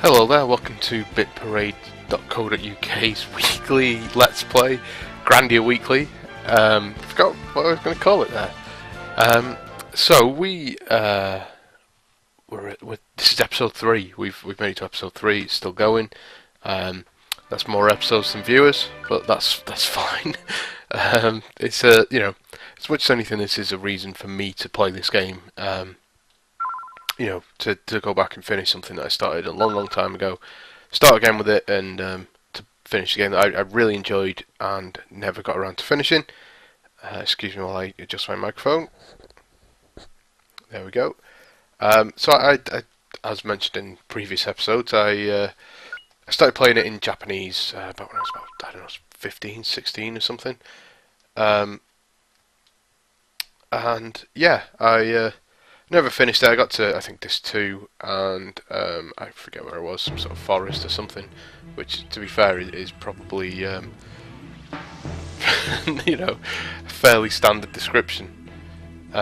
Hello there, welcome to bitparade.co.uk's weekly Let's Play, Grandia Weekly. Forgot what I was going to call it there. This is episode 3. We've made it to episode 3. It's still going. That's more episodes than viewers, but that's fine. It's as much as anything, this is a reason for me to play this game. To go back and finish something that I started a long time ago, start again with it, and to finish a game that I really enjoyed and never got around to finishing. Excuse me while I adjust my microphone. There we go. So I as mentioned in previous episodes, I started playing it in Japanese about when I was about, 15, 16 or something. And yeah, I never finished it. I got to, I think, Disc 2, and I forget where I was, some sort of forest or something, which, to be fair, is probably, a fairly standard description. We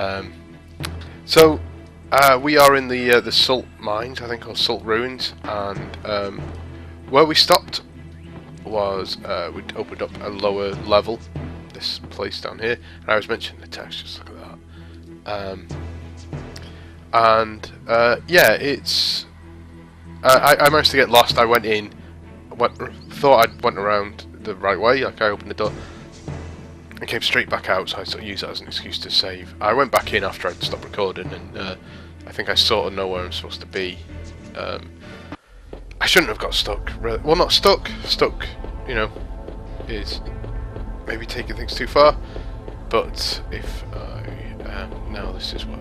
are in the Sult Mines, I think, or Sult Ruins, and where we stopped was we'd opened up a lower level, this place down here, and I was mentioning the text, just look at that. It's I managed to get lost. I went in, thought I'd went around the right way, like I opened the door and came straight back out, so I sort of used that as an excuse to save. I went back in after I'd stopped recording, and I think I sort of know where I'm supposed to be. I shouldn't have got stuck, really. Well, not stuck. Stuck, is maybe taking things too far, but if now this is where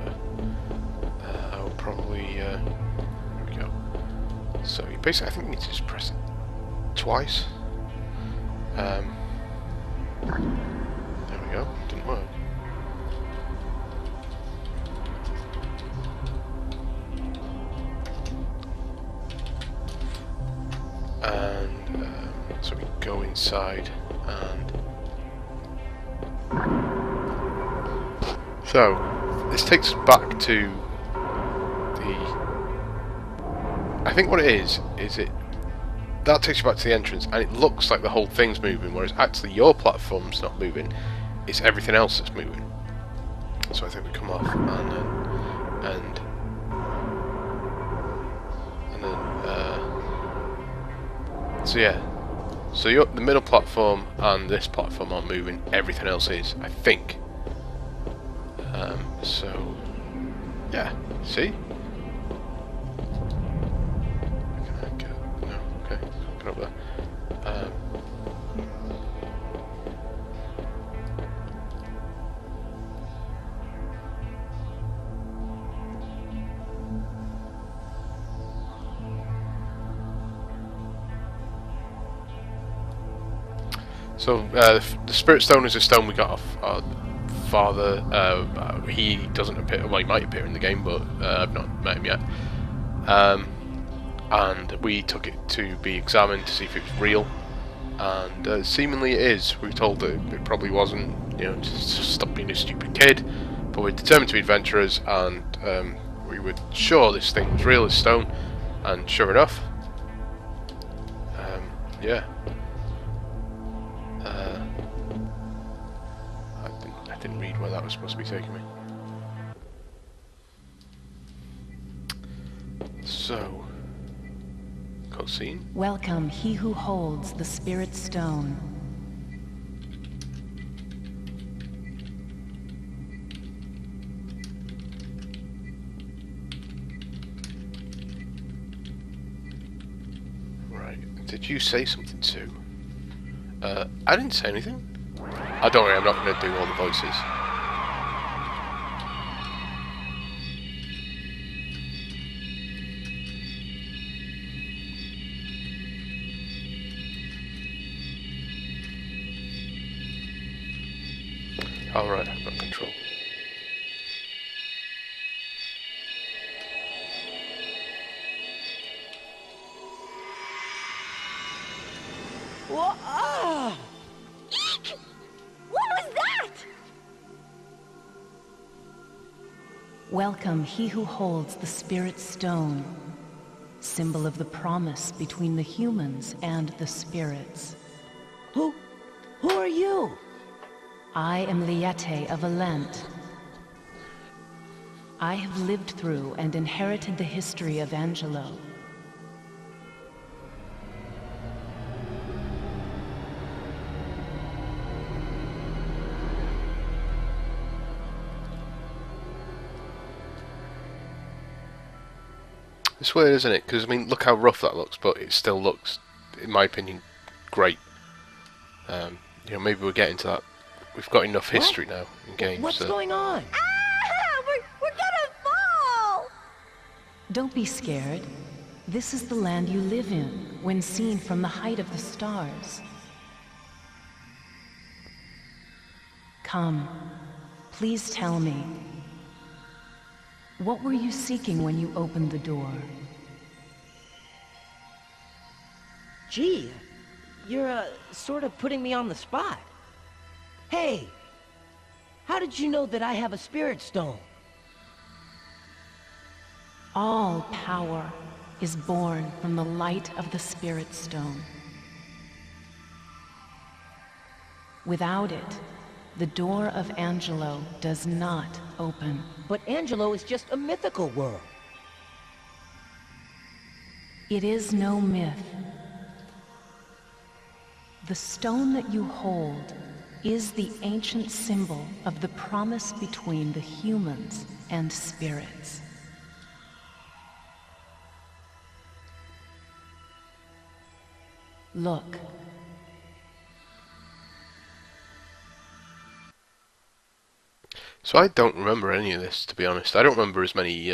I'll probably there we go. So you basically, I think you need to just press it twice. There we go. Didn't work. And so we go inside, and so this takes us back to I think what it is that takes you back to the entrance, and it looks like the whole thing's moving, whereas actually your platform's not moving, it's everything else that's moving. So I think we come off, and then so the middle platform and this platform aren't moving, everything else is, I think. So yeah, see? Up there. So the Spirit Stone is a stone we got off our father. He doesn't appear. Well, he might appear in the game, but I've not met him yet. And we took it to be examined to see if it was real, and seemingly it is. We were told that it probably wasn't, just stop being a stupid kid, but we're determined to be adventurers, and we were sure this thing was real, this stone, and sure enough, yeah. I didn't read where that was supposed to be taking me. So scene. Welcome, he who holds the Spirit Stone. Right. Did you say something, Sue? I didn't say anything. Oh, don't worry, I'm not going to do all the voices. Alright, I've got control. Whoa! Eek! What was that? Welcome, he who holds the Spirit Stone. symbol of the promise between the humans and the spirits. Who are you? I am Liete of Alent. I have lived through and inherited the history of Angelo. It's weird, isn't it? Because, I mean, look how rough that looks, but it still looks, in my opinion, great. You know, maybe we're getting to that. We've got enough history now in games. What's going on? Ah! We're gonna fall! Don't be scared. This is the land you live in, when seen from the height of the stars. Come, please tell me. What were you seeking when you opened the door? Gee, you're sort of putting me on the spot. Hey, how did you know that I have a spirit stone? All power is born from the light of the Spirit Stone. Without it, the door of Angelo does not open. But Angelo is just a mythical world. It is no myth. The stone that you hold is the ancient symbol of the promise between the humans and spirits. Look. So I don't remember any of this, to be honest. I don't remember as many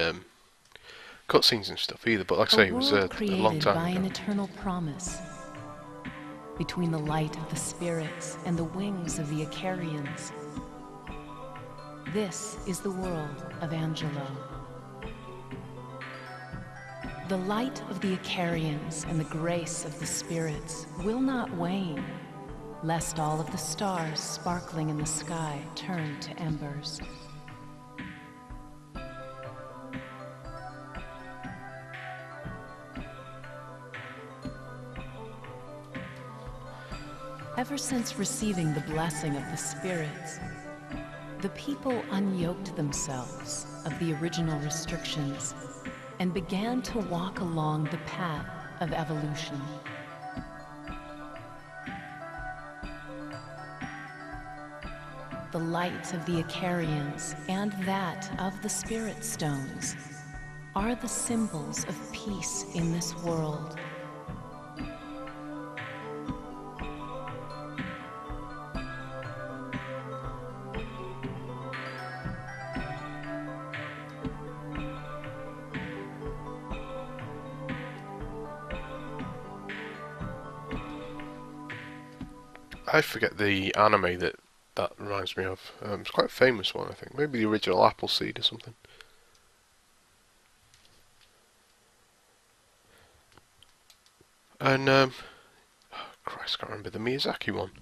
cutscenes and stuff either, but like I say, it was a long created time by ago. an eternal promise between the light of the spirits and the wings of the Icarians. This is the world of Angelo. The light of the Icarians and the grace of the spirits will not wane, lest all of the stars sparkling in the sky turn to embers. Ever since receiving the blessing of the spirits, the people unyoked themselves of the original restrictions and began to walk along the path of evolution. The light of the Icarians and that of the Spirit Stones are the symbols of peace in this world. I forget the anime that reminds me of. It's quite a famous one, I think. Maybe the original Appleseed or something. And, oh Christ, I can't remember the Miyazaki one.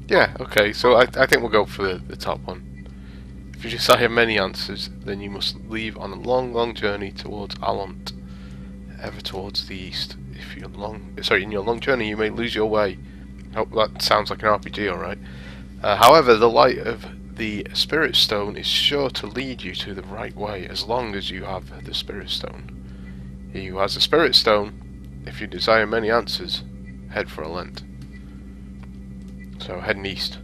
Yeah, okay, so I think we'll go for the top one. If you desire many answers, then you must leave on a long, long journey towards Alont, ever towards the east. If you're in your long journey, you may lose your way. Oh, that sounds like an RPG, alright. However, the light of the Spirit Stone is sure to lead you to the right way, as long as you have the Spirit Stone. He who has the Spirit Stone, if you desire many answers, head for Alent. So heading east.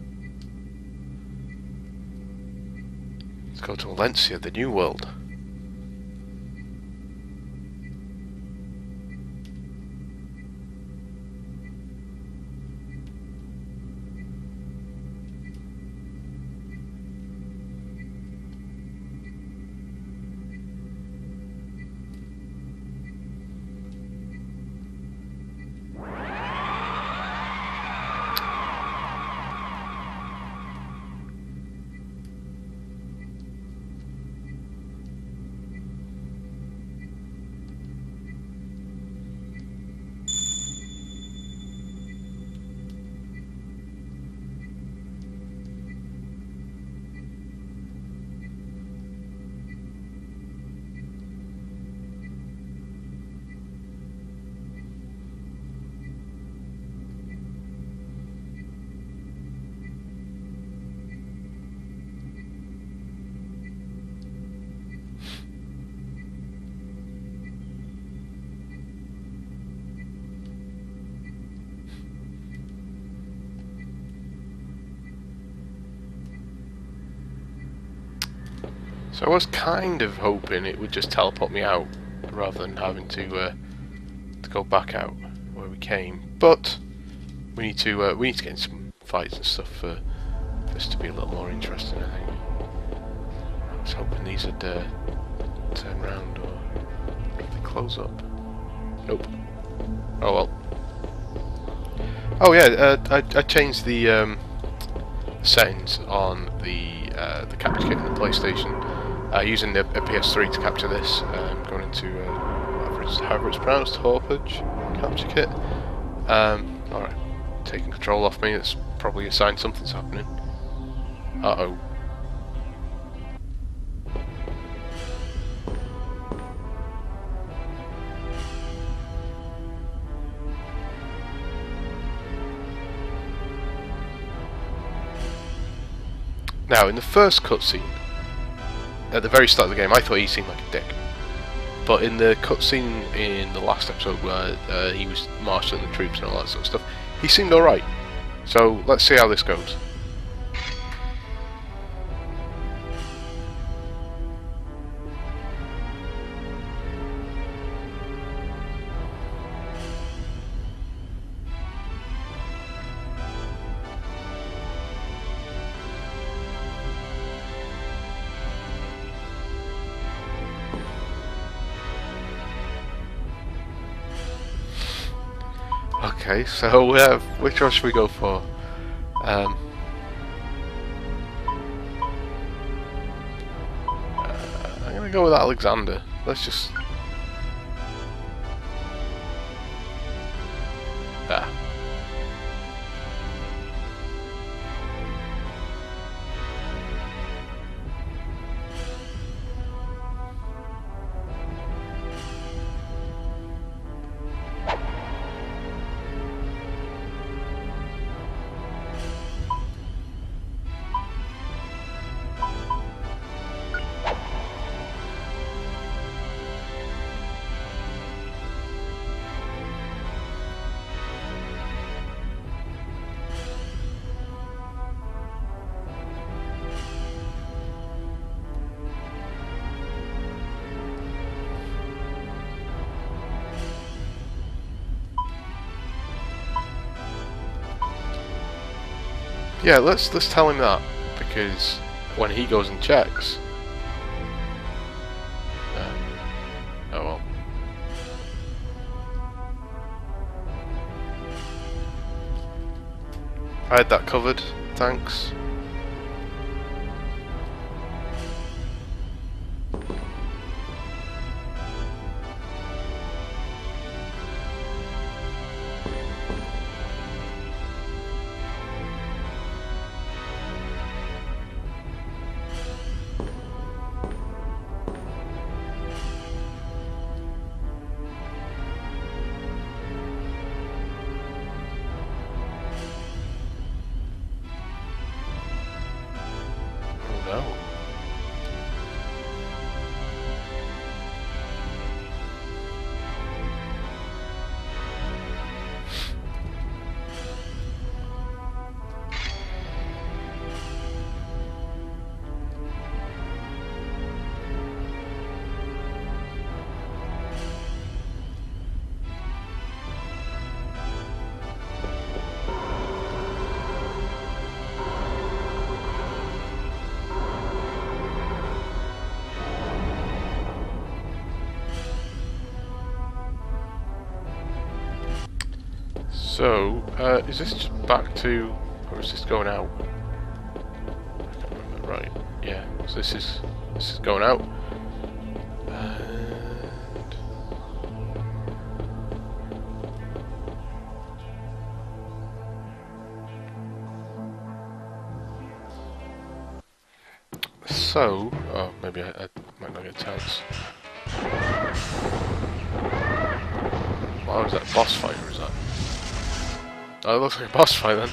Let's go to Valencia, the new world. So I was kind of hoping it would just teleport me out rather than having to go back out where we came. But we need to get in some fights and stuff for this to be a little more interesting, I think. I was hoping these would turn round or did they close up? Nope. Oh well. Oh yeah, I changed the settings on the capture kit in the PlayStation, using a PS3 to capture this. Going into however it's pronounced, Horpage capture kit. Alright, taking control off me. That's probably a sign something's happening. Uh-oh. Now, in the first cutscene, at the very start of the game, I thought he seemed like a dick. But in the cutscene in the last episode where he was marshalling the troops and all that sort of stuff, he seemed alright. So, let's see how this goes. Okay, so which one should we go for? I'm gonna go with Alexander. Let's just... Ah. Yeah, let's tell him that, because when he goes and checks, oh well. I had that covered. Thanks. No. So, is this just back to, or is this going out? I can't remember. Right, yeah. So this is going out. And so, oh, maybe I might not get a chance. Wow, is that a boss fight or is that? Oh, it looks like a boss fight then.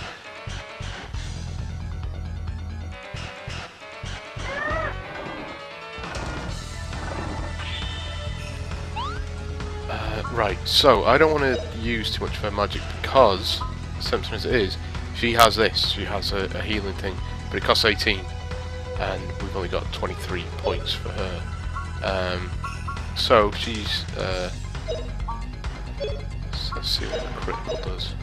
Right, so I don't want to use too much of her magic because, tempting as it is, she has this. She has a healing thing, but it costs 18. and we've only got 23 points for her. So she's let's see what the critical does.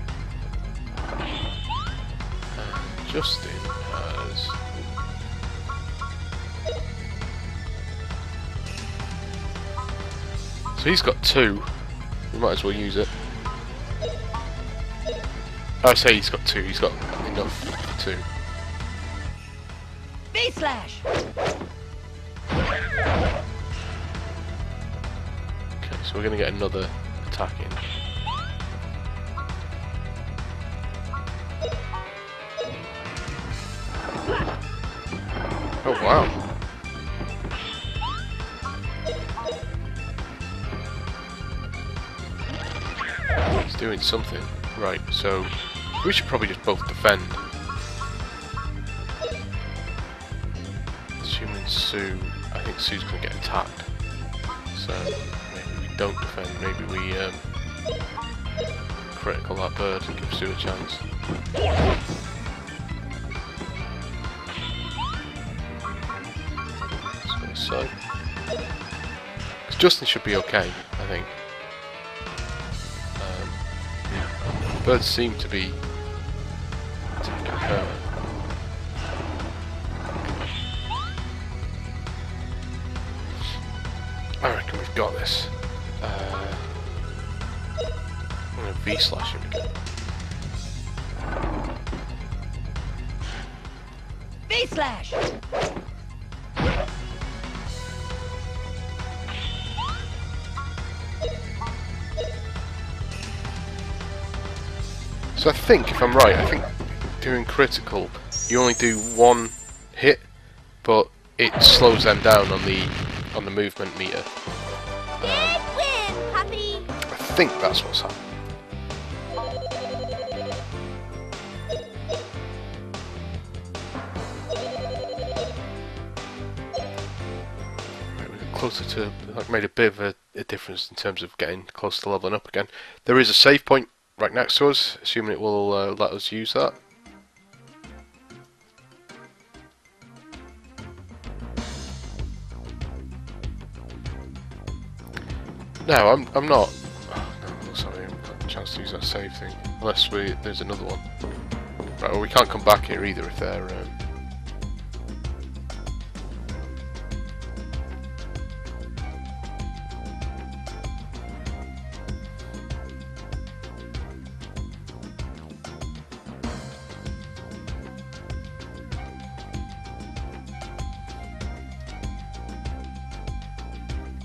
Justin has so he's got 2. We might as well use it. I say he's got 2. He's got enough for 2. Face slash. Okay, so we're going to get another attack in. Oh wow. He's doing something. Right, so we should probably just both defend. Assuming Sue, I think Sue's going to get attacked. So maybe we don't defend, maybe we critical that bird and give Sue a chance. So Justin should be okay, I think. Birds seem to be taking her. I reckon we've got this. I'm going to V-slash him again. Face slash. So I think, if I'm right, I think doing critical, you only do 1 hit, but it slows them down on the movement meter. Big win, puppy! I think that's what's happening. Right, we're closer to, like, made a bit of a difference in terms of getting close to leveling up again. There is a save point right next to us, assuming it will let us use that. No, I'm not. Oh, no, sorry, I haven't got a chance to use that save thing. Unless there's another one. Right, well, we can't come back here either if they're.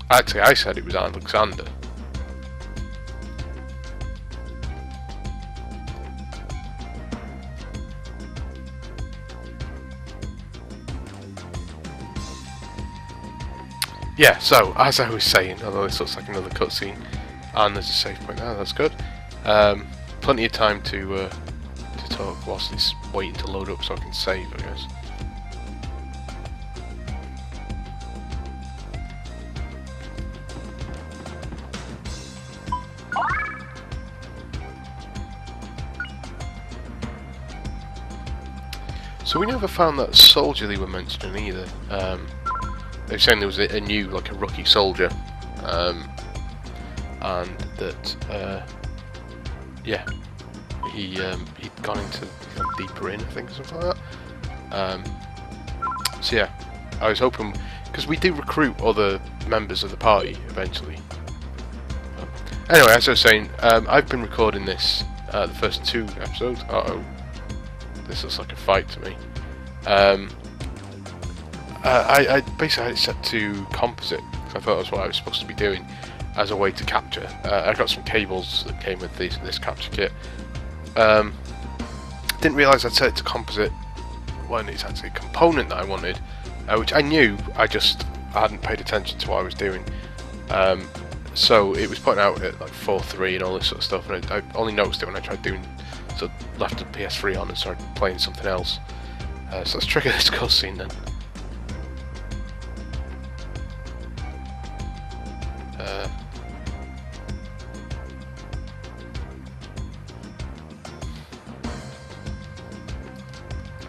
Actually, I said it was Alexander. Yeah, so, as I was saying, although this looks like another cutscene, and there's a save point there, that's good. Plenty of time to talk whilst it's waiting to load up so I can save, I guess. So we never found that soldier they were mentioning either. They were saying there was a new, like a rookie soldier, and that, yeah, he'd gone into deeper in, I think, or something like that. So yeah, I was hoping, because we do recruit other members of the party eventually. Anyway, as I was saying, I've been recording this, the first 2 episodes. Uh-oh. This looks like a fight to me. I basically had it set to composite, because I thought that was what I was supposed to be doing as a way to capture. I got some cables that came with this capture kit. Didn't realise I'd set it to composite when it's actually a component that I wanted, which I knew, I hadn't paid attention to what I was doing. So it was putting out at like 4:3 and all this sort of stuff, and I only noticed it when I tried doing. So left the PS3 on and started playing something else. So let's trigger this cutscene then.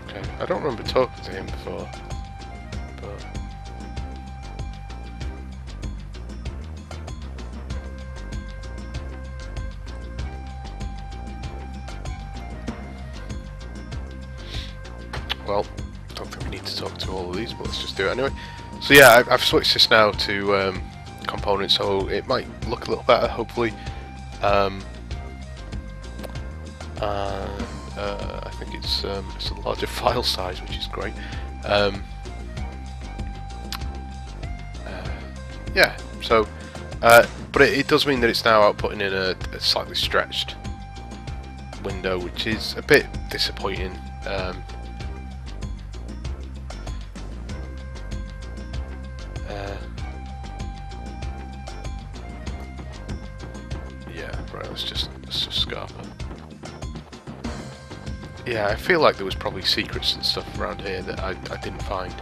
Okay, I don't remember talking to him before. but well, I don't think we need to talk to all of these, but let's just do it anyway. So yeah, I've switched this now to components, so it might look a little better, hopefully. And I think it's a larger file size, which is great. Yeah, so but it does mean that it's now outputting in a slightly stretched window, which is a bit disappointing. Yeah, right. Let's just Scarpa. Yeah, I feel like there was probably secrets and stuff around here that I didn't find.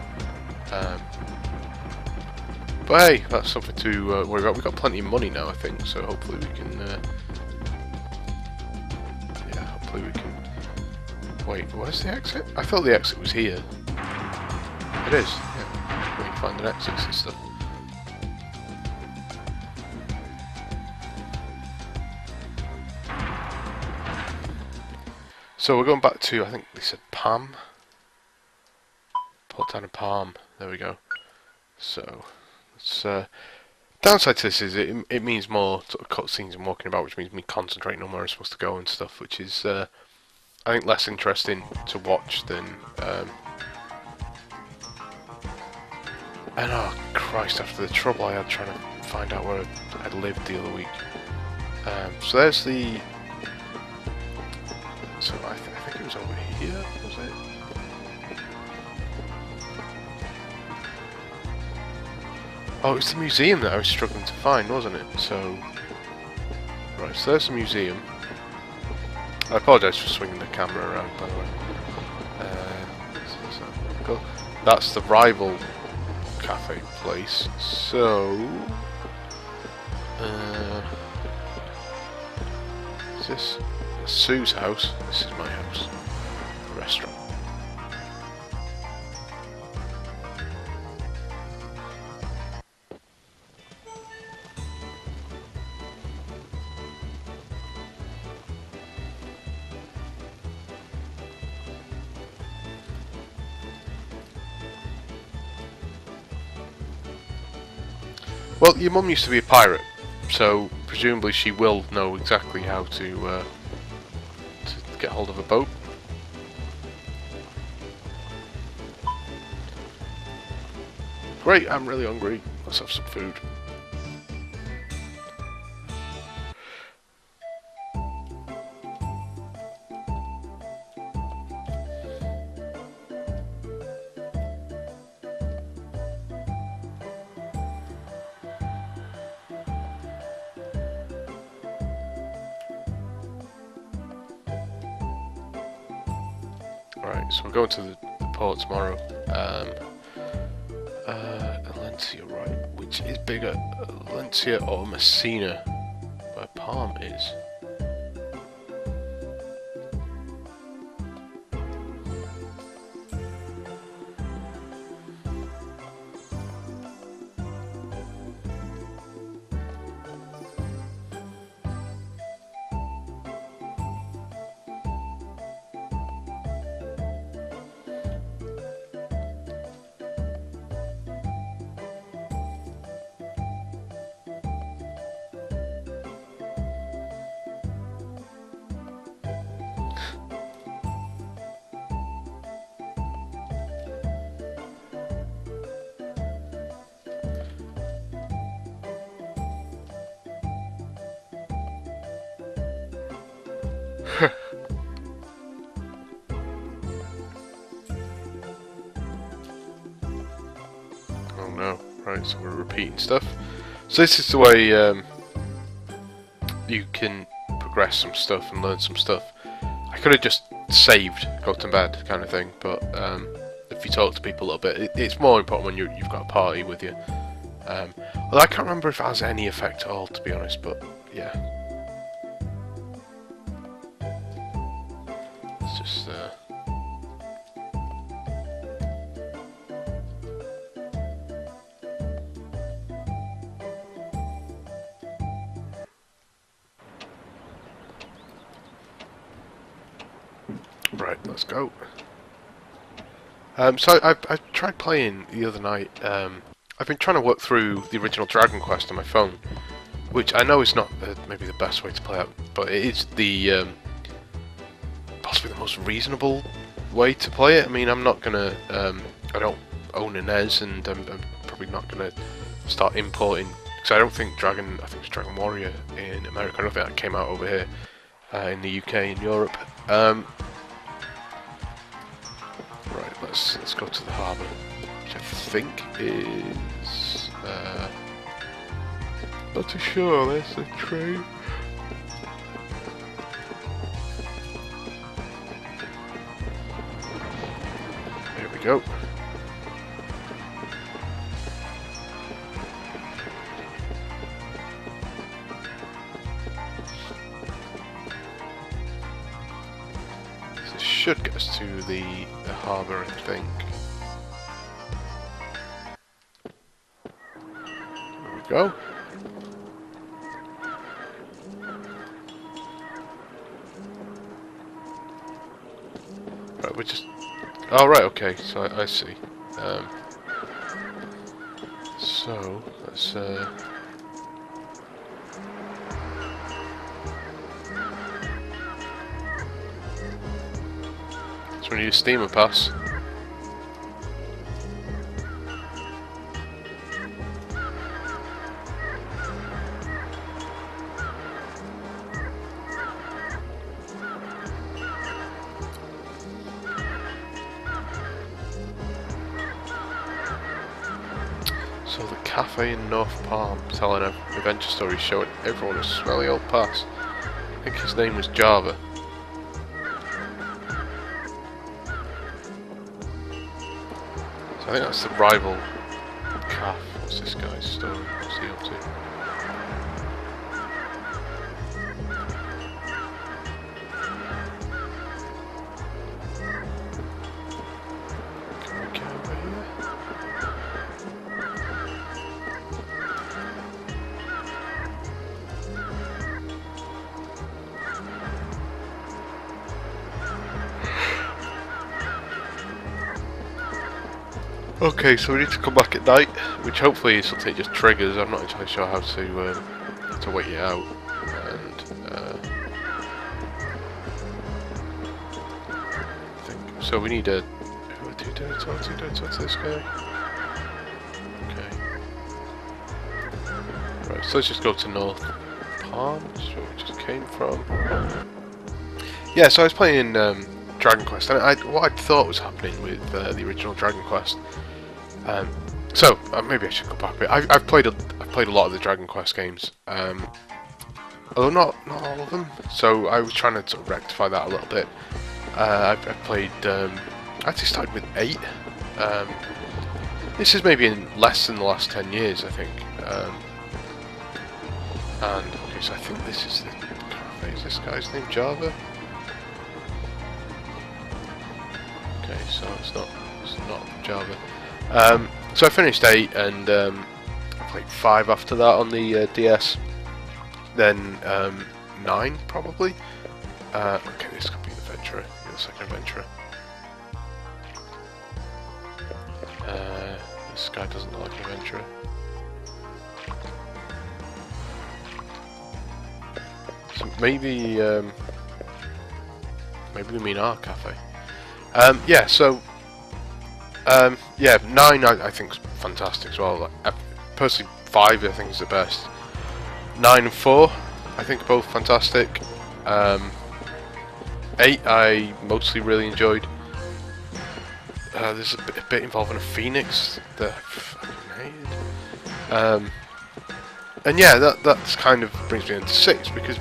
But hey, that's something to worry about. We've got plenty of money now, I think, so hopefully we can... yeah, hopefully we can... Wait, where's the exit? I thought the exit was here. It is, yeah. We can find the exits and stuff. So we're going back to, I think they said Palm. Port Town and Palm. There we go. So, it's, downside to this is it means more sort of cutscenes and walking about, which means me concentrating on where I'm supposed to go and stuff, which is, I think, less interesting to watch than... and oh Christ, after the trouble I had trying to find out where I'd lived the other week. So there's the... So I think it was over here, was it? Oh, it was the museum that I was struggling to find, wasn't it? So... Right, so there's the museum. I apologise for swinging the camera around, by the way. Cool. That's the rival cafe place. So... is this... Sue's house. This is my house. Restaurant. Well, your mum used to be a pirate, so presumably she will know exactly how to get hold of a boat. Great, I'm really hungry. Let's have some food. Right, so we're going to the port tomorrow. Valencia, right? Which is bigger, Valencia or Messina, where Palm is? Oh no, right, so we're repeating stuff. So this is the way you can progress some stuff and learn some stuff. I could have just saved, go to bed kind of thing, but if you talk to people a little bit, it's more important when you've got a party with you. Although I can't remember if it has any effect at all, to be honest, but yeah. It's just... Right, let's go. So I tried playing the other night. I've been trying to work through the original Dragon Quest on my phone, which I know is not maybe the best way to play it, but it is the possibly the most reasonable way to play it. I mean, I'm not gonna. I don't own an NES, and I'm probably not gonna start importing. Because I don't think I think it's Dragon Warrior in America. I don't think that came out over here in the UK and Europe. Right, let's go to the harbour, which I think is not too sure. There's a train. There we go. This should get us to the harbour, I think. There we go. Right, we're just... Oh, right, okay, so I see. So, let's... So we need a steamer pass. So the cafe in North Palm telling adventure stories showing everyone a smelly old pass. I think his name was Java. I think that's the rival calf. What's this guy's story? What's he up to? Can we get over here? Okay, so we need to come back at night, which hopefully is something that just triggers. I'm not entirely sure how to wait it out. And I think so. We need a. What do you talk to this guy? Okay. Right. So let's just go to North Palm, which is where we just came from. Yeah. So I was playing Dragon Quest, and what I thought was happening with the original Dragon Quest. So maybe I should go back a bit. I've played a lot of the Dragon Quest games, although not all of them. So I was trying to sort of rectify that a little bit. I've played. I actually started with 8. This is maybe in less than the last 10 years, I think. And okay, so I think this is the. Is this guy's name Java? Okay, so it's not Java. So I finished 8 and I played 5 after that on the DS. Then 9 probably. Okay, this could be the adventurer, the second adventurer. This guy doesn't look like an adventurer. So maybe we mean our cafe. Yeah, so yeah, 9 I think is fantastic as well. Personally, 5 I think is the best. 9 and 4 I think are both fantastic. 8 I mostly really enjoyed. There's a bit involving a phoenix that I fucking hated. And yeah, that's kind of brings me into 6 because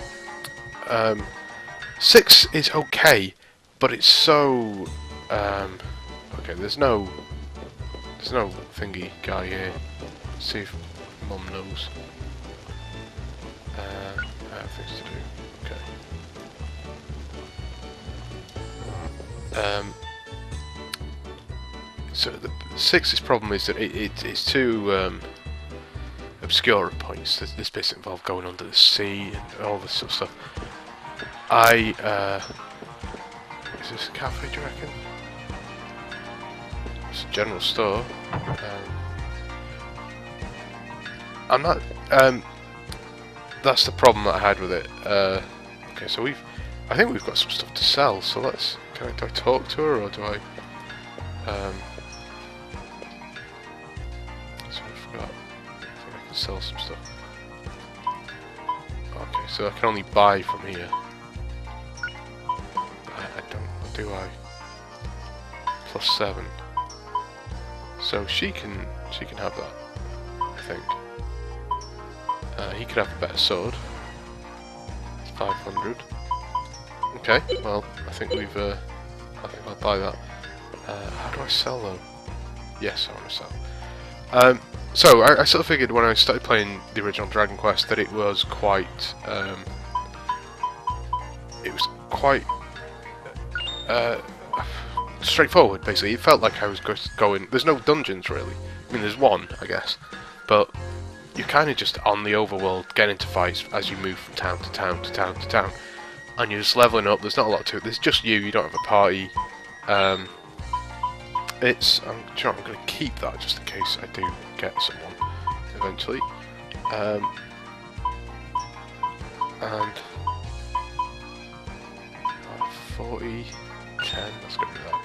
6 is okay, but it's so okay. There's no thingy guy here. Let's see if Mum knows. I have things to do. Okay. So the 6's problem is that it's too obscure at points. There's bits involved going under the sea and all this sort of stuff. Is this a cafe, do you reckon? It's a general store. I'm not. That's the problem that I had with it. Okay, so I think we've got some stuff to sell. So let's. Do I talk to her or do I? So I forgot. I think I can sell some stuff. Okay, so I can only buy from here. I don't. Do I? +7. So she can have that. I think. He could have a better sword. It's 500. Okay, well, I think I think I'll buy that. How do I sell though? Yes, I want to sell. So I sort of figured when I started playing the original Dragon Quest that it was quite, straightforward. Basically, it felt like I was going. There's no dungeons really. I mean, there's one, I guess, but you're kind of just on the overworld, getting into fights as you move from town to town to town to town, and you're just leveling up. There's not a lot to it. There's just you. You don't have a party. I'm going to keep that just in case I do get someone eventually. And 40, 10. Let's get rid of that.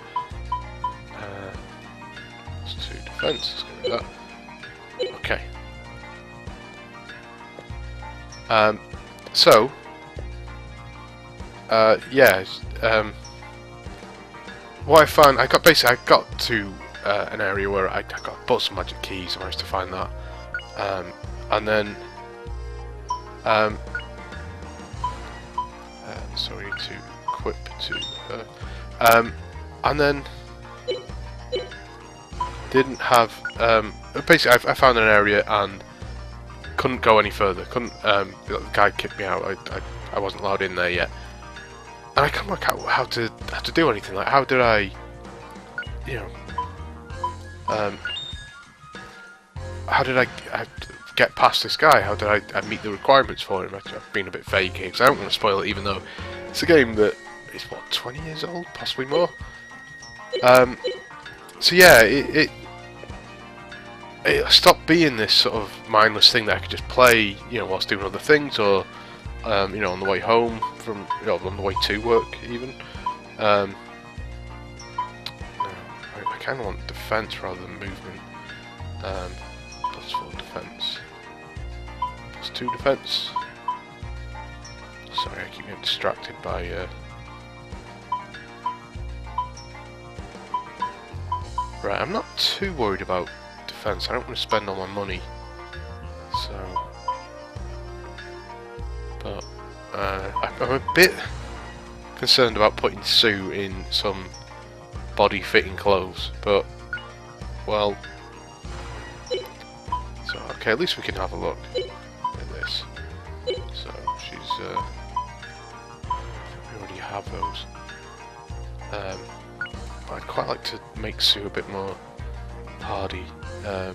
That's 2 defense. Let's get rid of that. Okay. So, yeah, what I found, I got to an area where I bought some magic keys. I managed to find that, and then, sorry to equip to her, and then didn't have, basically I found an area and couldn't go any further. The guy kicked me out. I wasn't allowed in there yet, and I couldn't work out how to do anything. Like, how did I, how did I get past this guy? How did I meet the requirements for him? I've been a bit vague here because I don't want to spoil it, even though it's a game that is what, 20 years old, possibly more. So yeah, it stopped being this sort of mindless thing that I could just play, whilst doing other things, or on the way home from, on the way to work even. No, I kind of want defense rather than movement. +4 defense, +2 defense. Sorry, I keep getting distracted by. Right, I'm not too worried about defense. I don't want to spend all my money, so. But I'm a bit concerned about putting Sue in some body-fitting clothes. But well, so okay, at least we can have a look at this. So she's. We already have those. I'd quite like to make Sue a bit more hardy. But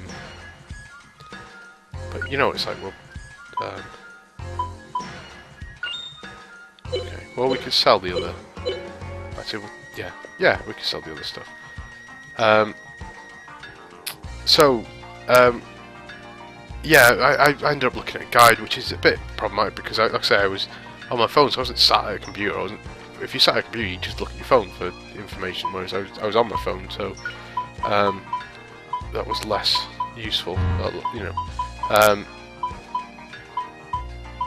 it's like, well, okay, well, we could sell the other. Actually, yeah, we could sell the other stuff. Yeah, I ended up looking at a guide, which is a bit problematic because, like I say, I was on my phone, so I wasn't sat at a computer. If you sat at a computer, you just look at your phone for information, whereas I was on my phone, so that was less useful,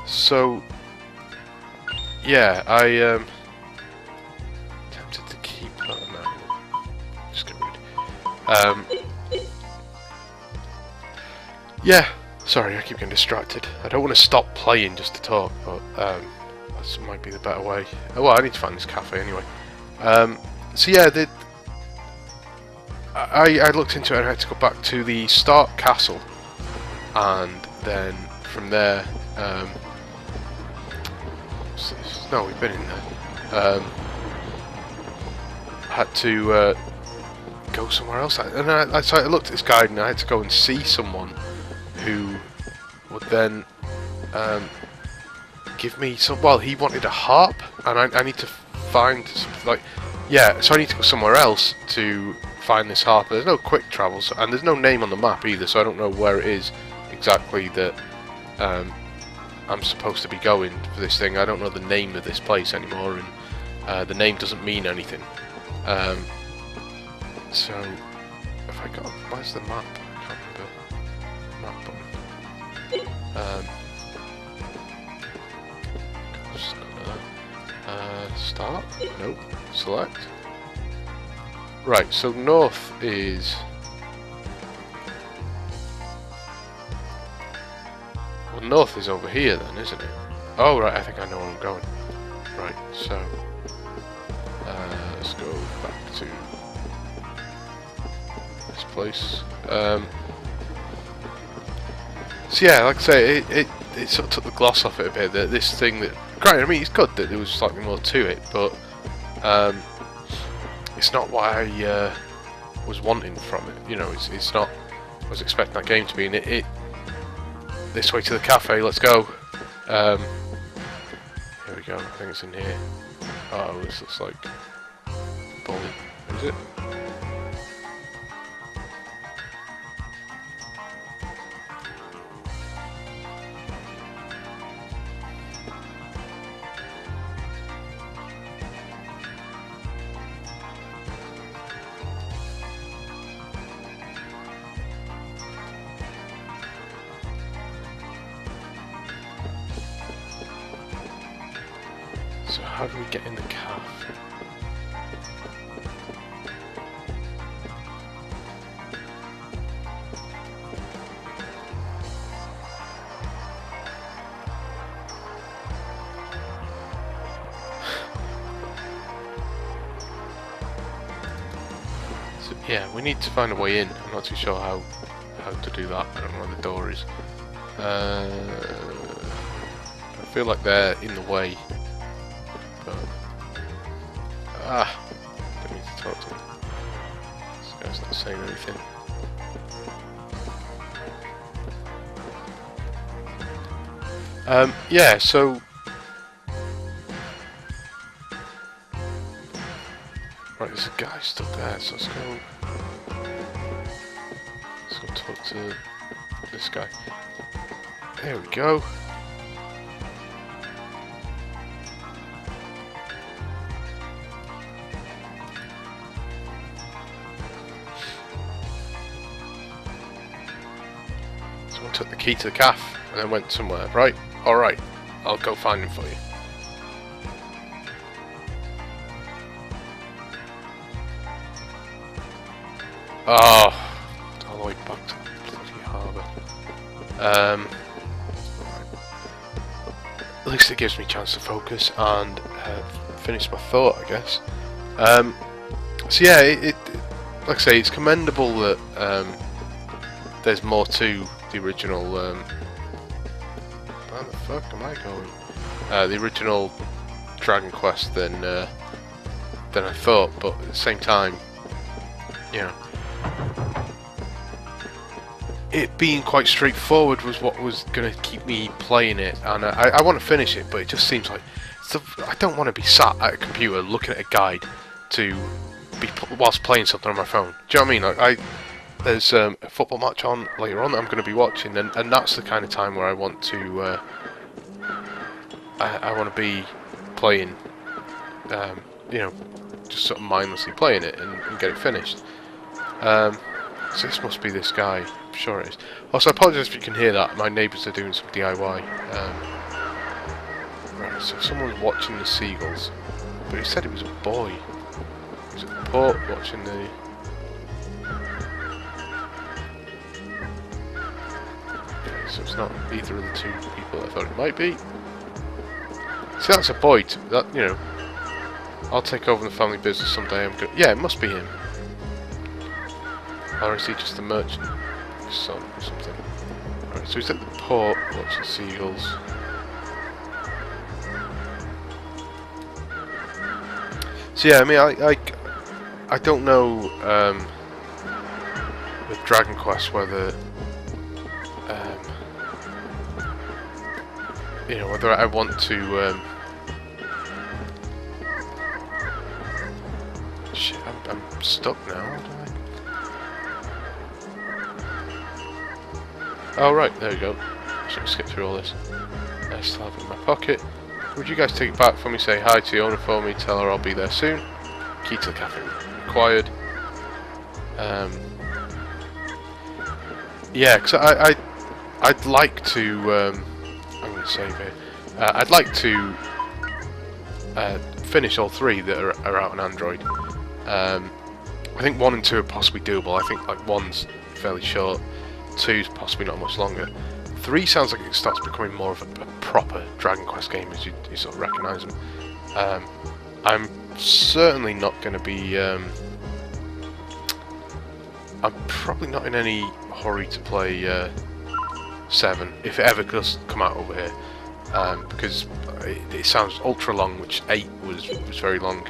so yeah, I tempted to keep that now. Just get rid. Yeah, sorry, I keep getting distracted. I don't want to stop playing just to talk, but this might be the better way. Oh, well, I need to find this cafe anyway. So yeah, I looked into it and I had to go back to the Start Castle, and then from there, no, we've been in there. Had to go somewhere else, and so I looked at this guide and I had to go and see someone who would then give me some. Well, he wanted a harp, and I need to find something like. yeah, so I need to go somewhere else to find this harp. There's no quick travels, and there's no name on the map either, so I don't know where it is exactly that I'm supposed to be going for this thing. I don't know the name of this place anymore, and the name doesn't mean anything. So, if I got... where's the map? I can't remember. Map button. Just gonna, start? Nope. Select. Right, so north is... well, north is over here then, isn't it? Oh, right, I think I know where I'm going. Right, so... let's go back to... this place. So yeah, like I say, it sort of took the gloss off it a bit. That this thing that... granted, I mean, it's good that there was slightly more to it, but... it's not what I was wanting from it. You know, it's not what I was expecting that game to be. And it this way to the cafe. Let's go. Here we go. I think it's in here. Oh, this looks like bully. Is it? So how do we get in the calf? So yeah, we need to find a way in. I'm not too sure how to do that. I don't know where the door is. I feel like they're in the way. Didn't mean to talk to him. This guy's not saying anything. Yeah, so... right, there's a guy stuck there, so let's go talk to this guy. There we go. Someone took the key to the calf and then went somewhere. Right? Alright. I'll go find him for you. Oh, all the way back to the bloody harbour. At least it gives me a chance to focus and finish my thought, I guess. So yeah, it like I say, it's commendable that there's more to the original. Where the fuck am I going? The original Dragon Quest than I thought, but at the same time, you know, it being quite straightforward was what was going to keep me playing it, and I want to finish it, but it just seems like I don't want to be sat at a computer looking at a guide to be whilst playing something on my phone. Do you know what I mean? Like there's a football match on later on that I'm going to be watching, and that's the kind of time where I want to I want to be playing, you know, just sort of mindlessly playing it and get it finished. So this must be this guy. I'm sure it is. Also, I apologise if you can hear that. My neighbours are doing some DIY. Right, so someone's watching the seagulls, but he said it was a boy. He was at the port watching the... okay, so it's not either of the two people I thought it might be. See, that's a boy. That, you know, I'll take over the family business someday. I'm good. Yeah, it must be him. Or is he just a merchant? His son or something. Right, so he's at the port watching seagulls. So yeah, I mean, I don't know with Dragon Quest whether you know, whether I want to I'm stuck now, aren't I? Oh right, there we go. Should skip through all this. I still have it in my pocket. Would you guys take it back for me? Say hi to the owner for me. Tell her I'll be there soon. Key to the cafe required. Yeah, because I'd like to. I'm going to save it. I'd like to finish all three that are out on Android. I think 1 and 2 are possibly doable. I think like 1's fairly short, 2's possibly not much longer. 3 sounds like it starts becoming more of a proper Dragon Quest game as you sort of recognise them. I'm certainly not going to be. I'm probably not in any hurry to play 7 if it ever does come out over here, because it sounds ultra long, which 8 was very long.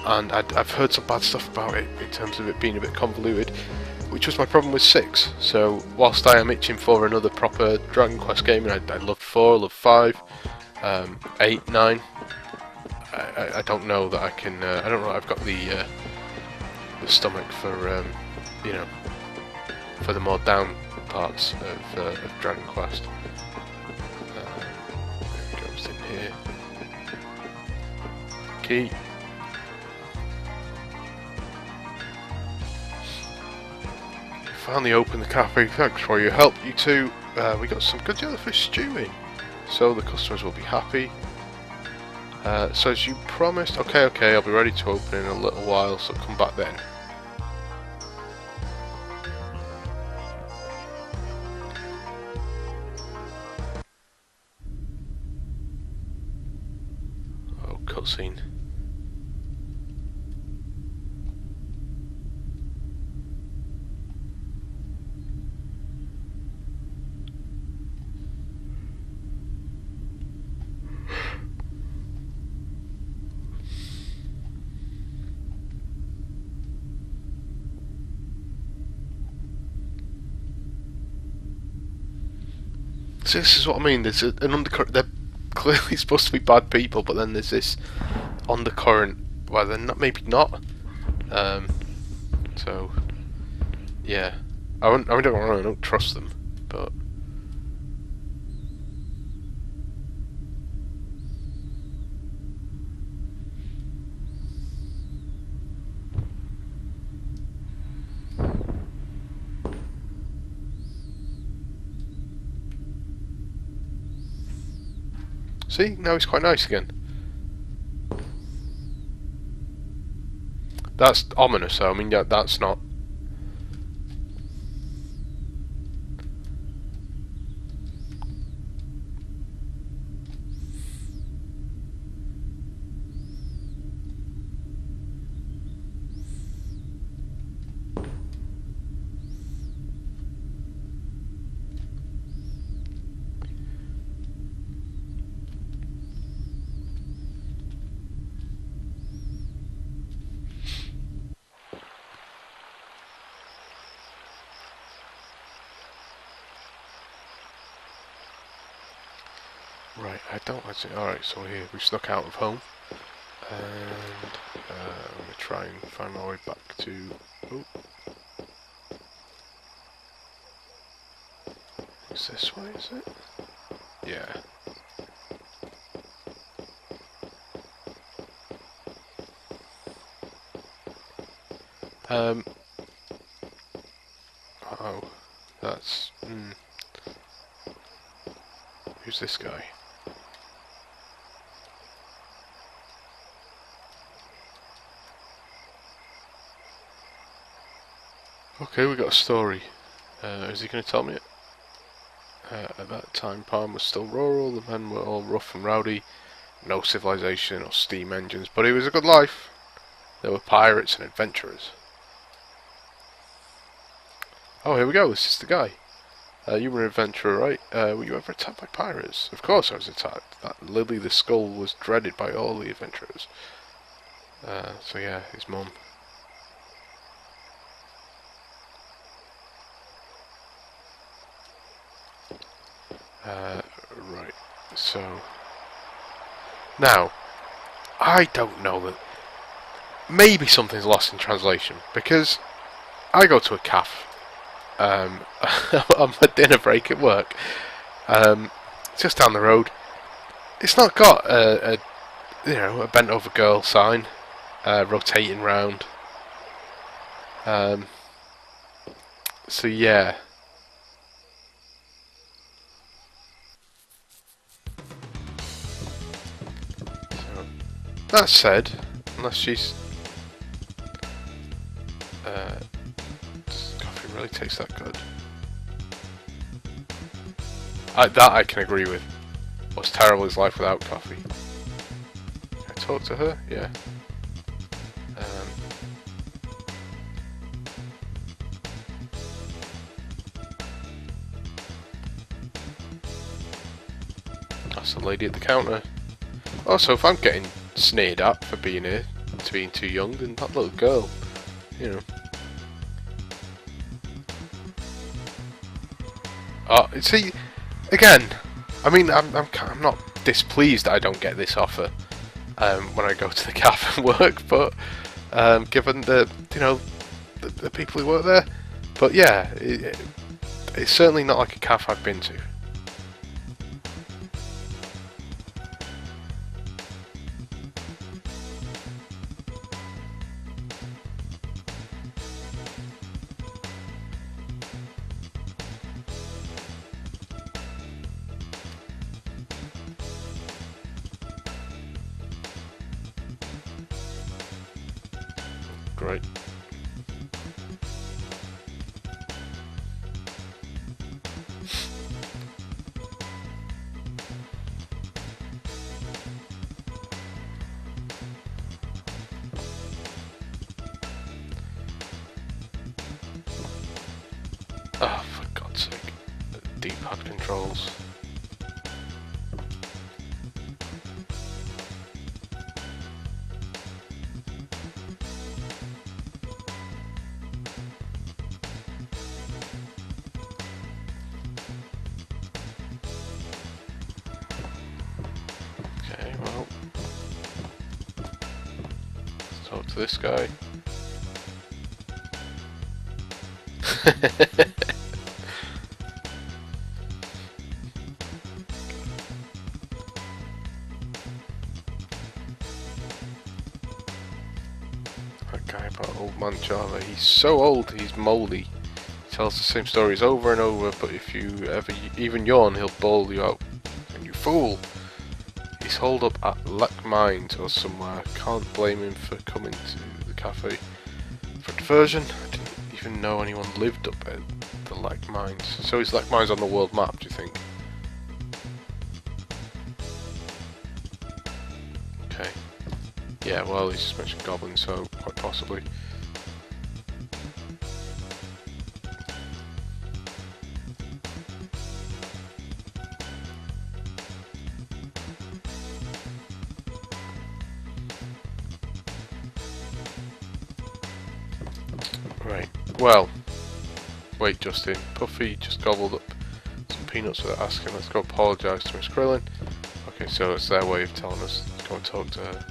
And I've heard some bad stuff about it in terms of it being a bit convoluted, which was my problem with 6. So whilst I am itching for another proper Dragon Quest game, and I loved 4, loved 5, 8, 9, I don't know that I can. I don't know. I've got the stomach for you know, for the more down parts of Dragon Quest. There it goes in here. Key. Finally opened the cafe. Thanks for your help, you two. We got some good jellyfish stew in, so the customers will be happy. So as you promised, okay, I'll be ready to open in a little while, so come back then. Oh, cutscene. So this is what I mean. There's an undercurrent. They're clearly supposed to be bad people, but then there's this undercurrent. Well, they're not. Maybe not. So yeah, I don't trust them, but. See, now he's quite nice again. That's ominous, though. I mean, yeah, that's not. Right, I don't actually. Alright, so here, we snuck out of home. And I'm going to try and find my way back to. Oh. Is this way, is it? Yeah. Oh, that's. Who's this guy? Okay, we got a story. Is he going to tell me it? At that time, Palm was still rural, the men were all rough and rowdy, no civilization or steam engines, but it was a good life. There were pirates and adventurers. Oh, here we go, this is the guy. You were an adventurer, right? Were you ever attacked by pirates? Of course I was attacked. That Lily the Skull was dreaded by all the adventurers. So yeah, his mum. Right, so... Now, I don't know that... maybe something's lost in translation, because I go to a cafe on my dinner break at work, just down the road. It's not got a bent over girl sign rotating round. So yeah. So, that said, unless she's does coffee really taste that good? That I can agree with. What's terrible is life without coffee. Can I talk to her? Yeah. That's the lady at the counter. Also, if I'm getting sneered at for being here, to being too young, then that little girl, you know. Oh, see, again, I mean, I'm not displeased that I don't get this offer when I go to the cafe and work, but given the people who work there, but yeah, it's certainly not like a cafe I've been to. Great. Oh, for God's sake. D-pad controls. Okay, well. Let's talk to this guy. That guy about old man Java, he's so old he's mouldy. He tells the same stories over and over, but if you ever even yawn, he'll bawl you out. And you fool! He's holed up at Lac Mines or somewhere. Can't blame him for coming to the cafe for diversion. I didn't even know anyone lived up at the Lac Mines. So is Lac Mines on the world map, do you think? Okay. Yeah, well, he's just mentioned goblins, so quite possibly. Right, well, wait Justin, Puffy just gobbled up some peanuts without asking. Let's go apologise to Miss Krillin. Okay, so it's their way of telling us to go and talk to her.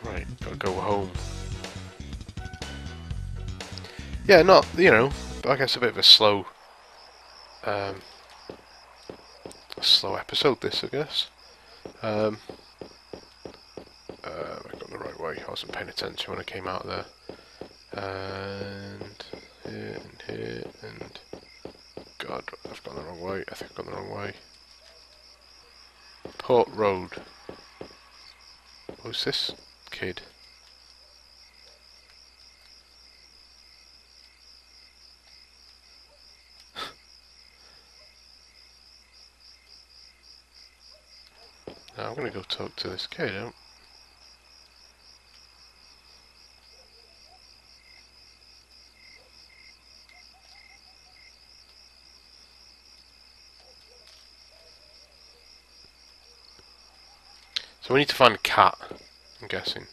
Right, gotta go home. Yeah, not, I guess a bit of a slow episode this, I guess. I got the right way. I wasn't paying attention when I came out there. And here, and God, I've gone the wrong way. I think I've gone the wrong way. Port Road. Who's this kid? Now I'm gonna go talk to this kid. So we need to find a cat, I'm guessing.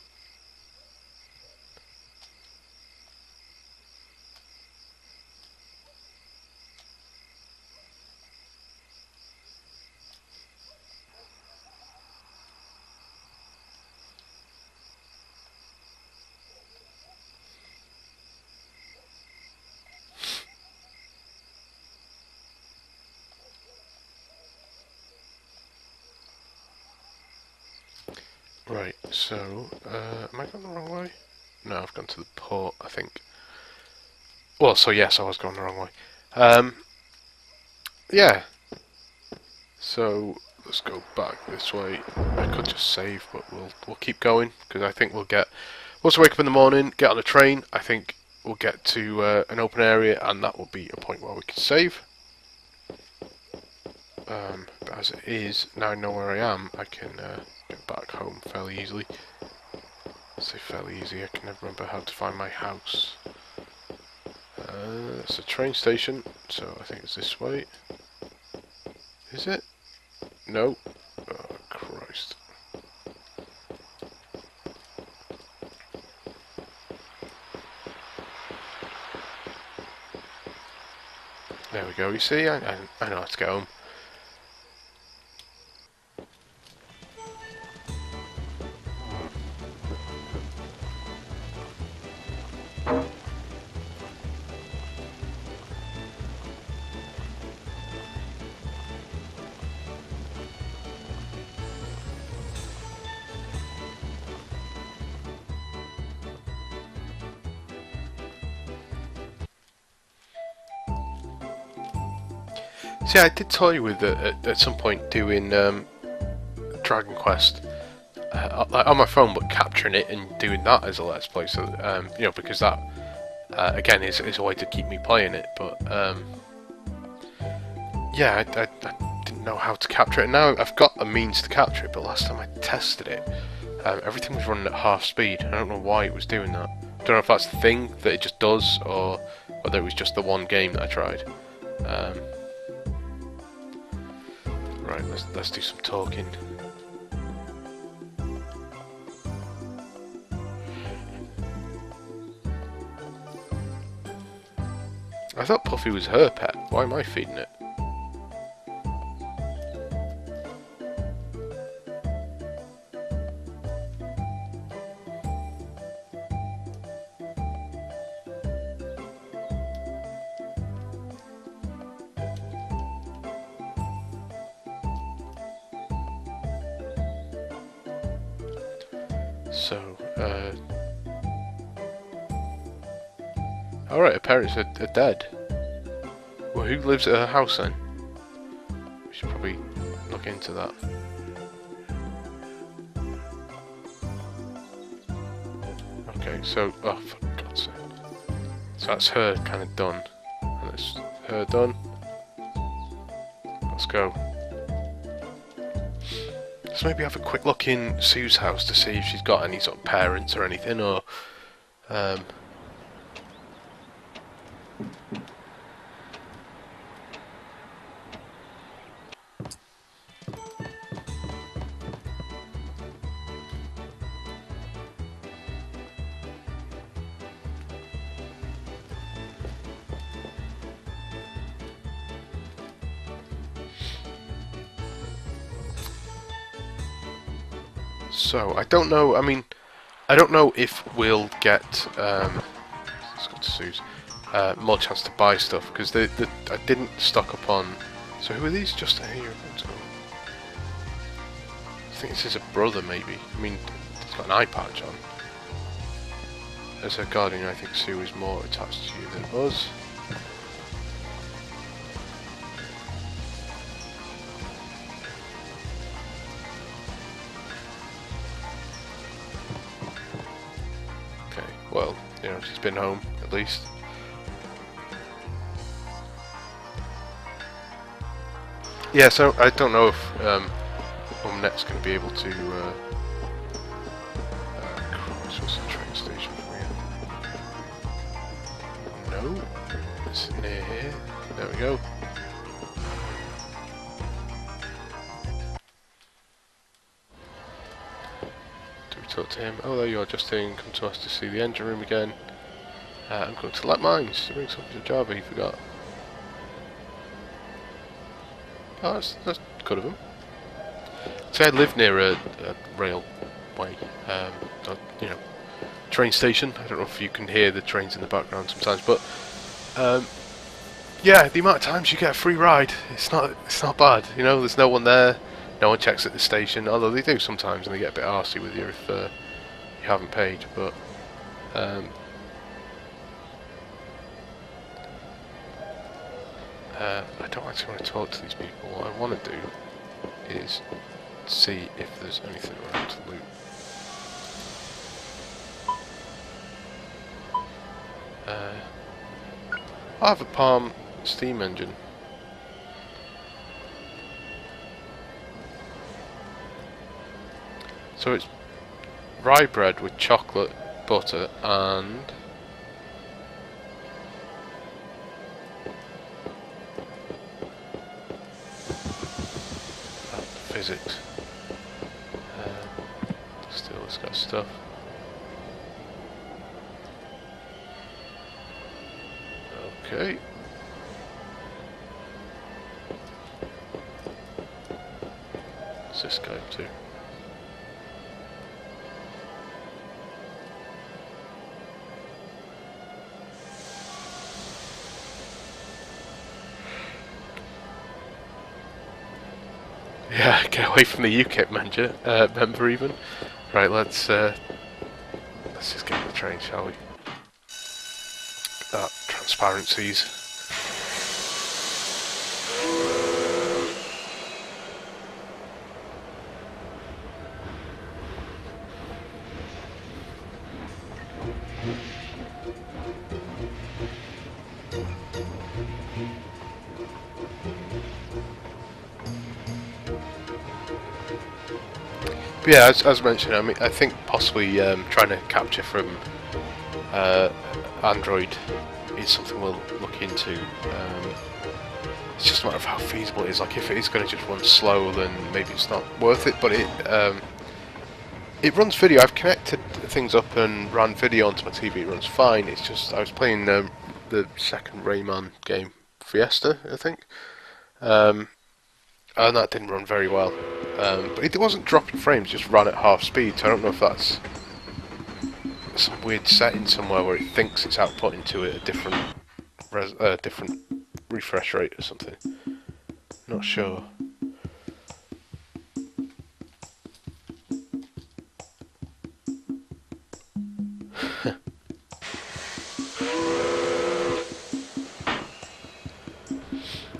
Right, so, am I going the wrong way? No, I've gone to the port, I think. Well, so yes, I was going the wrong way. Yeah, so let's go back this way. I could just save, but we'll keep going, because I think once we wake up in the morning, get on a train, I think we'll get to an open area, and that will be a point where we can save. But as it is, now I know where I am, I can get back home fairly easily. I say fairly easy, I can never remember how to find my house. It's a train station, so I think it's this way. Is it? No. Oh, Christ. There we go, you see, I know how to get home. See, I did toy with it at some point doing Dragon Quest on my phone, but capturing it and doing that as a Let's Play. So, you know, because that again is a way to keep me playing it. But yeah, I didn't know how to capture it. And now I've got a means to capture it, but last time I tested it, everything was running at half speed. I don't know why it was doing that. I don't know if that's the thing that it just does, or whether it was just the one game that I tried. Right, let's do some talking. I thought Puffy was her pet. Why am I feeding it? So, alright, her parents are dead. Well, who lives at her house then? We should probably look into that. Okay, so, oh, for God's sake. So that's her kind of done. And that's her done. Let's go. Let's maybe have a quick look in Sue's house to see if she's got any sort of parents or anything, or so I don't know. I mean, I don't know if we'll get let's go to Sue's, more chance to buy stuff, because I didn't stock up on. So who are these? Just here. I think this is a brother, maybe. I mean, he's got an eye patch on. As her guardian, I think Sue is more attached to you than us. Okay, well, you know, she's been home, at least. Yeah, so I don't know if Net's going to be able to cross the train station from here. No, it's near here. There we go. talk to him. Oh, there you are, Justin. Come to us to see the engine room again. I'm going to let mines to bring something to Java. He forgot. Oh, that's good of him. See, I live near a railway, you know, train station. I don't know if you can hear the trains in the background sometimes, but yeah, the amount of times you get a free ride, it's not bad. You know, there's no one there, no one checks at the station. Although they do sometimes, and they get a bit arsey with you if you haven't paid. But I don't actually want to talk to these people. What I want to do is see if there's anything around to loot. I have a Palm steam engine. So it's rye bread with chocolate, butter, and physics. Still, it's got stuff. Okay. What's this guy up to? Yeah, get away from the UKIP member even. Right, let's just get on the train, shall we? Transparencies. But yeah, as mentioned, I mean, I think possibly trying to capture from Android is something we'll look into. It's just a matter of how feasible it is. Like, if it is going to just run slow, then maybe it's not worth it. But it runs video. I've connected things up and ran video onto my TV. It runs fine. It's just I was playing the second Rayman game, Fiesta, I think, and that didn't run very well. But it wasn't dropping frames; just ran at half speed. So I don't know if that's some weird setting somewhere where it thinks it's outputting to it a different refresh rate or something. Not sure.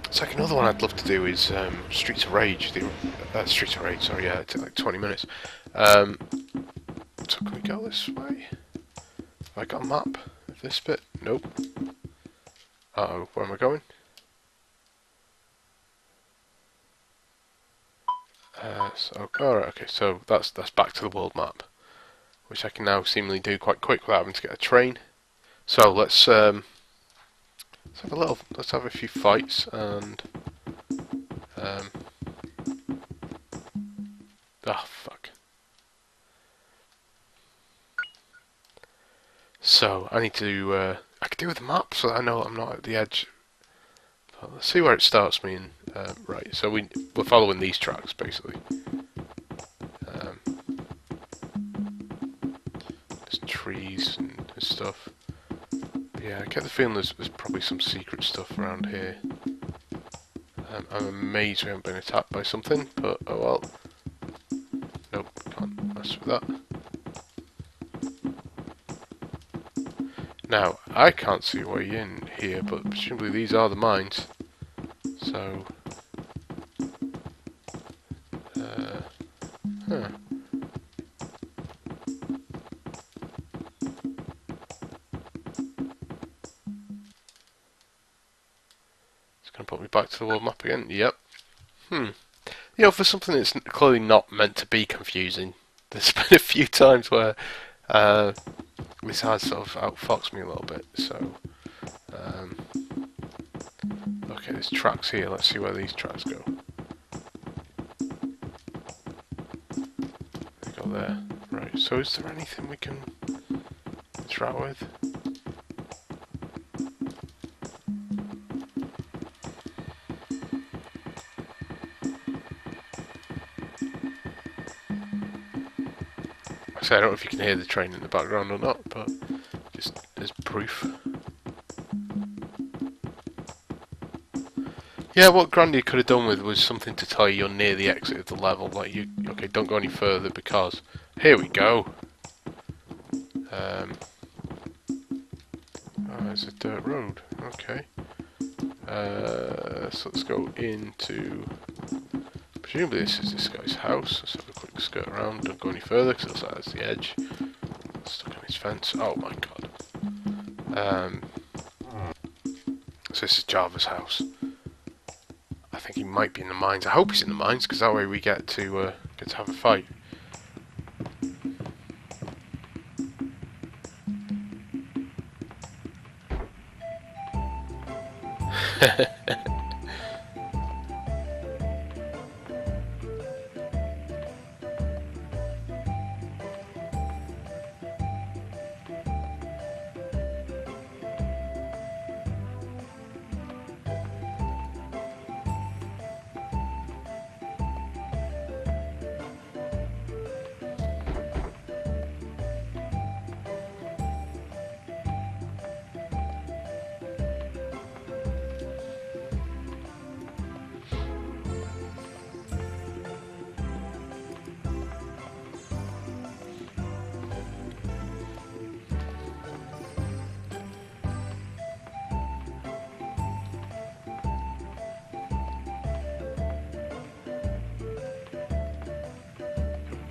It's like another one I'd love to do is Streets of Rage. Streets of Rage, sorry, yeah, it took like 20 minutes. So can we go this way? Have I got a map of this bit? Nope. Uh-oh, where am I going? Alright, okay, so that's back to the world map, which I can now seemingly do quite quick without having to get a train. So let's have a few fights and fuck. So I need to I could do with the map so that I know I'm not at the edge. But let's see where it starts me in. Right, so we're following these tracks basically. There's trees and stuff. But yeah, I get the feeling there's probably some secret stuff around here. I'm amazed we haven't been attacked by something, but oh well. Nope, can't mess with that. Now, I can't see a way in here, but presumably these are the mines. So, huh. It's going to put me back to the world map again. Yep. You know, for something that's clearly not meant to be confusing, there's been a few times where this has sort of outfoxed me a little bit. So, okay, there's tracks here. Let's see where these tracks go. They go there, right? Right, so is there anything we can interact with? I don't know if you can hear the train in the background or not, but just as proof. Yeah, what Grandia could have done with was something to tell you you're near the exit of the level, like okay, don't go any further because here we go. Oh, it's a dirt road. Okay. So let's go into. Presumably this guy's house. Let's have a quick skirt around. Don't go any further because it looks like that's the edge. Stuck on his fence. Oh my god. So this is Java's house. I think he might be in the mines. I hope he's in the mines because that way we get to have a fight.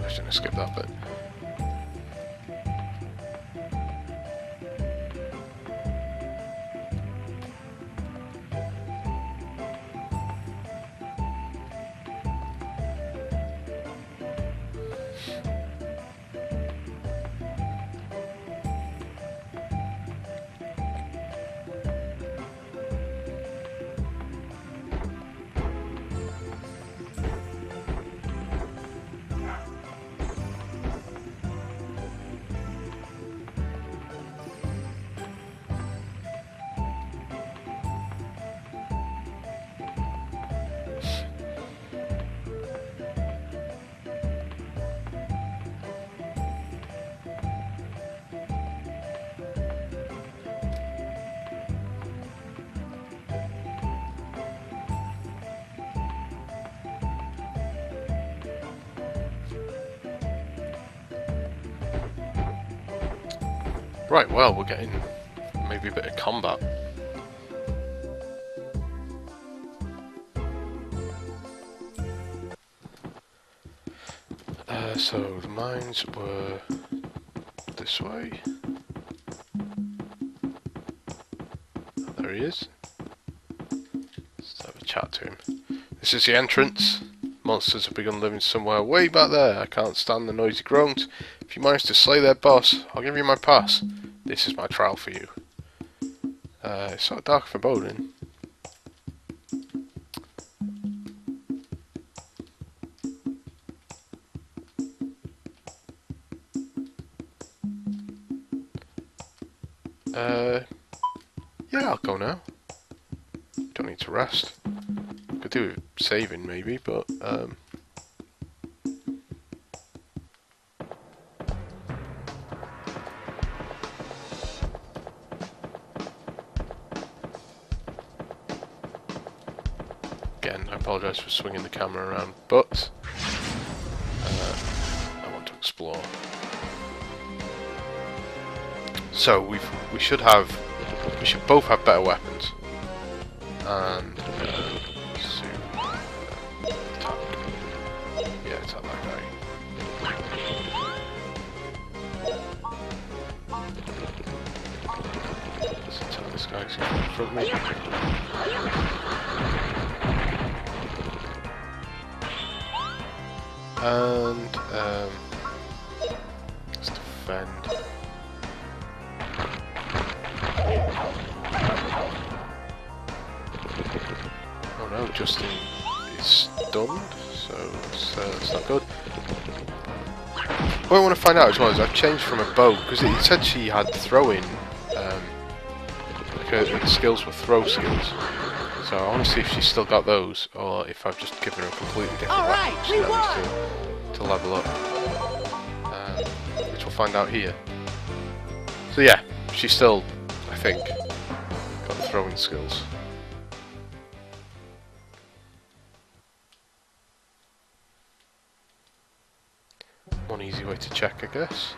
I shouldn't have skipped that bit. Right, well, we're getting maybe a bit of combat. So the mines were this way. Oh, there he is. Let's have a chat to him. This is the entrance. Monsters have begun living somewhere way back there. I can't stand the noisy groans. If you manage to slay their boss, I'll give you my pass. This is my trial for you. It's sort of dark foreboding. Yeah, I'll go now. Don't need to rest. Could do with saving maybe, but again, I apologise for swinging the camera around, but I want to explore. So we should both have better weapons, and attack. Yeah, attack that guy. Let's attack this guy because he's in front of me. And let's defend. Oh no, Justin is stunned, so that's not good. What I want to find out as well is I've changed from a bow, because it said she had throwing, like her skills were throw skills. So I want to see if she's still got those, or if I've just given her a completely different weapon which she needs to level up. Which we'll find out here. So yeah, she's still, I think, got the throwing skills. One easy way to check, I guess.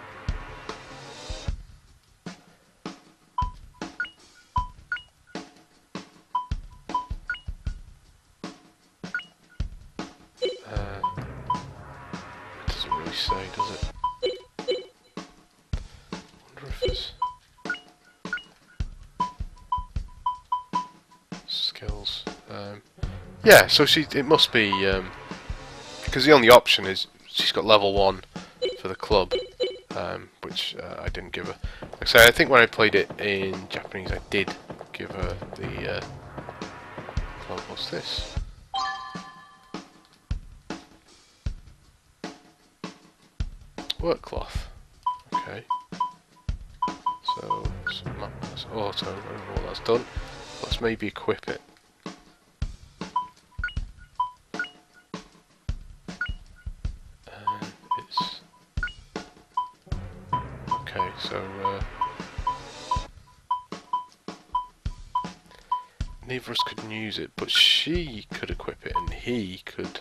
It doesn't really say, does it? Wonder if it's skills. Yeah, so it must be because the only option is she's got level 1 for the club, which I didn't give her. Like I say, I think when I played it in Japanese, I did give her the club. What's this? Work cloth. Okay. So that's auto. I don't know what that's done. Let's maybe equip it. It's okay. So neither of us could use it, but she could equip it, and he could.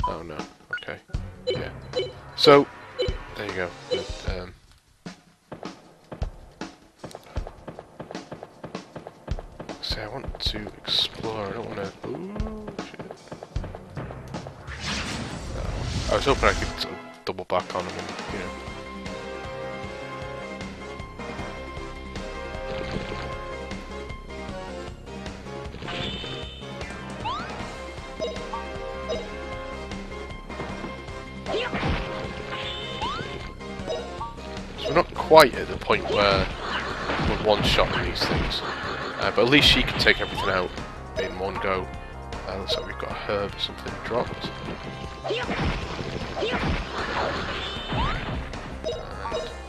Oh no. Okay. Yeah. So there you go. But, see, I want to explore. I don't want to. Ooh, shit. No. I was hoping I could sort of double back on him and, you know. So we're not quite at the point where we're one-shotting these things. But at least she can take everything out in one go. Looks like we've got a herb or something dropped. And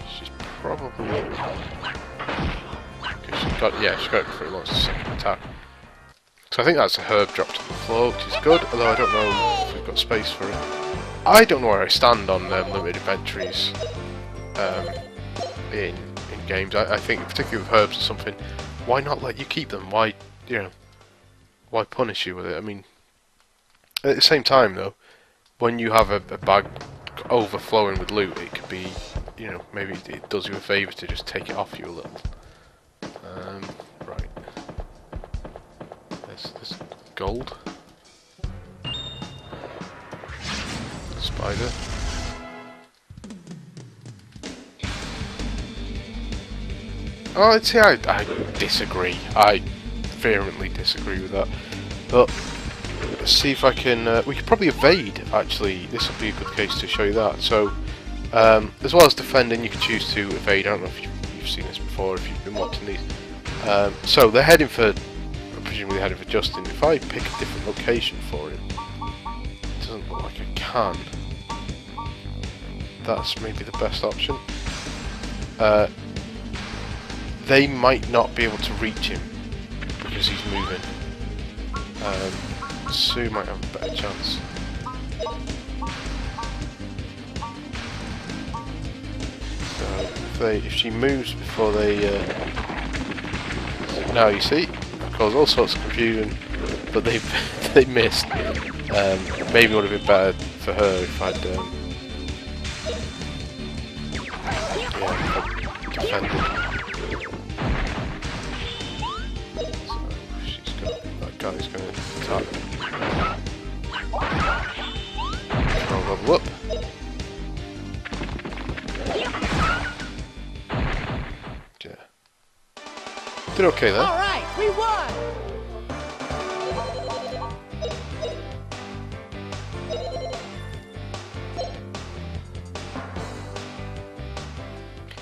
she's probably... Okay, she got it before it launches the second attack. So I think that's a herb dropped on the floor, which is good, although I don't know if we've got space for it. I don't know where I stand on limited inventories in games. I think, particularly with herbs or something, why not let you keep them? Why, you know, why punish you with it? I mean, at the same time though, when you have a bag overflowing with loot, it could be, you know, maybe it does you a favour to just take it off you a little. Right. There's gold. Spider. Oh, see, I disagree. I vehemently disagree with that. But let's see if I can. We could probably evade. Actually, this will be a good case to show you that. So, as well as defending, you can choose to evade. I don't know if you've seen this before, if you've been watching these. So they're heading for, presumably heading for Justin. If I pick a different location for him, it doesn't look like I can. That's maybe the best option. They might not be able to reach him because he's moving. Sue might have a better chance. So if she moves before they... now you see, cause all sorts of confusion, but they missed. Maybe it would have been better for her if I'd defended. He's going to attack. I'll level up. Yeah. Did okay there. Alright, we won!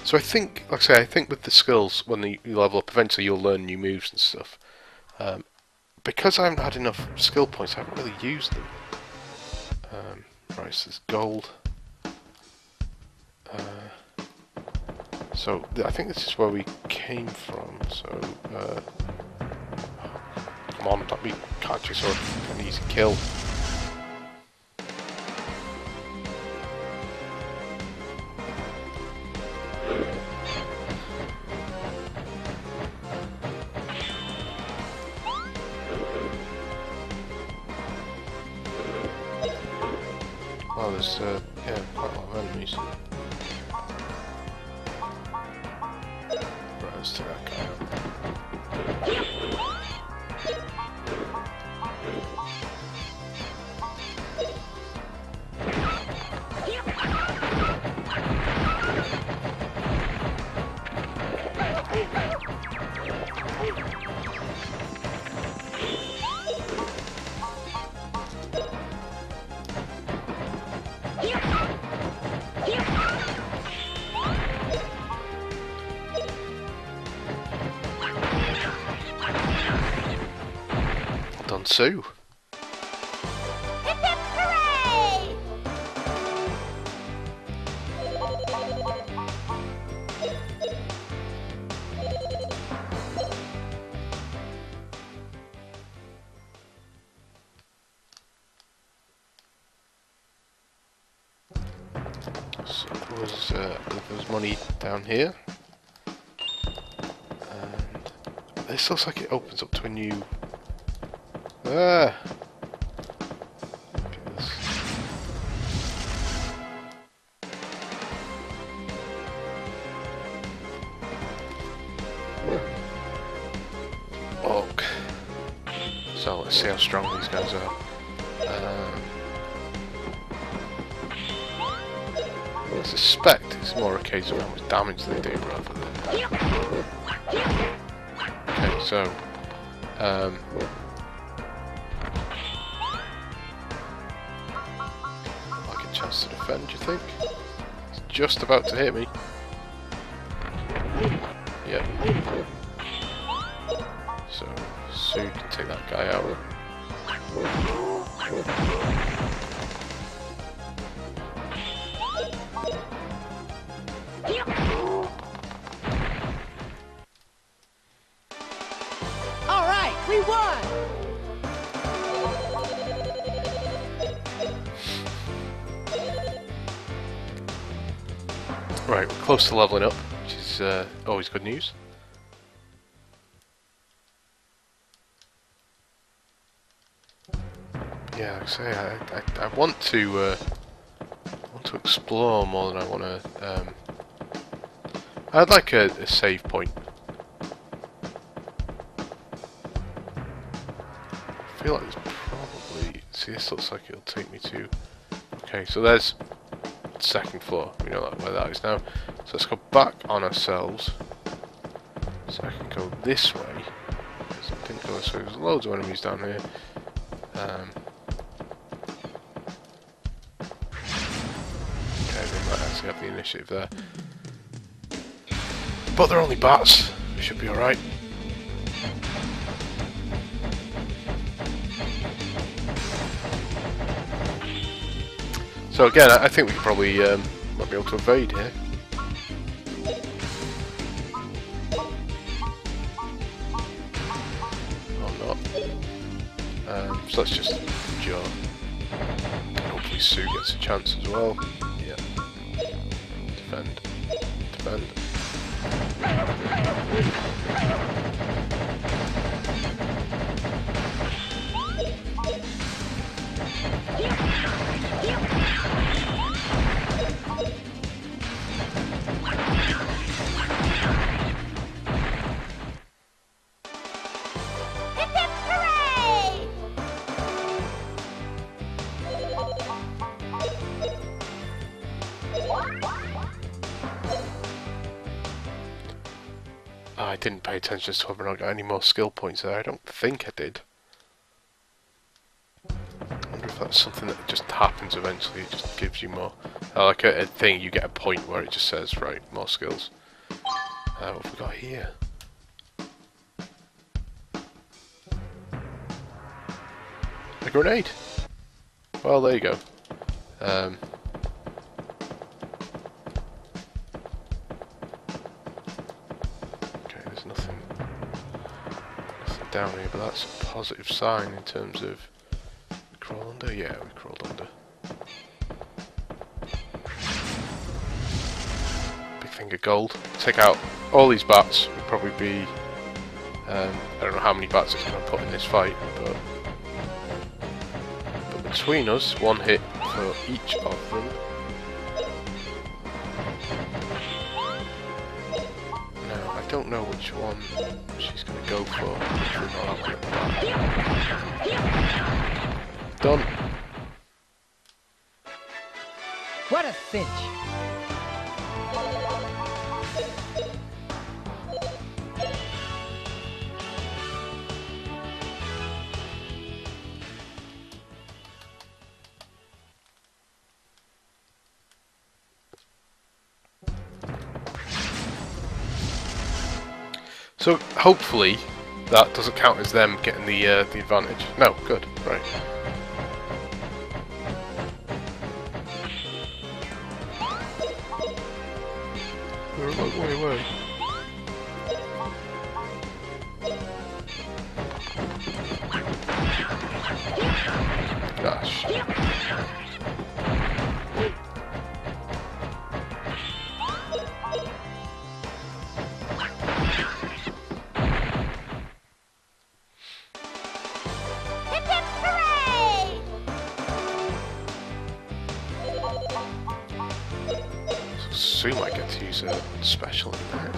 So I think, like I say, I think with the skills, when you level up, eventually you'll learn new moves and stuff. Because I haven't had enough skill points, I haven't really used them. Right, so there's gold. So I think this is where we came from. So come on, let me catch you so an easy kill. Well, there's yeah, quite a lot of enemies. Right, let's take that guy out. Well done, Sue. Hip hip hooray! So there's money down here, and this looks like it opens up to a new. Ah. Okay, Ok. So let's see how strong these guys are. I suspect it's more a case of how much damage they do rather than. Okay, so like a chance to defend, do you think? It's just about to hit me. Yep. So Sue can take that guy out. All right, we won! Right, we're close to leveling up, which is always good news. Yeah, like I say, I want to explore more than I want to. I'd like a save point. I feel like there's probably. See, this looks like it'll take me to. Okay, so there's second floor. We know where that is now. So let's go back on ourselves. So I can go this way. I didn't go this way. There's loads of enemies down here. Okay, they might actually have the initiative there. But they're only bats. We should be alright. So again, I think we can probably might be able to evade here. Or not. So let's just endure. Hopefully Sue gets a chance as well. Yeah. Defend. Defend. Hip hip hooray! Oh, I didn't pay attention to whether I got any more skill points there. I don't think I did. I wonder if that's something that just happens eventually. It just gives you more. Like a thing, you get a point where it just says, right, more skills. What have we got here? A grenade. Well, there you go. down here, but that's a positive sign in terms of crawl under. Yeah, we crawled under. Big finger gold. Take out all these bats. Would probably be. I don't know how many bats it's going to put in this fight, but between us, one hit for each of them. Now, I don't know which one she's going to go for. Done. What a cinch! So hopefully that doesn't count as them getting the advantage. No, good, right. We're a long way away. Gosh. Hip hip hooray! Soon I get to use a special in there.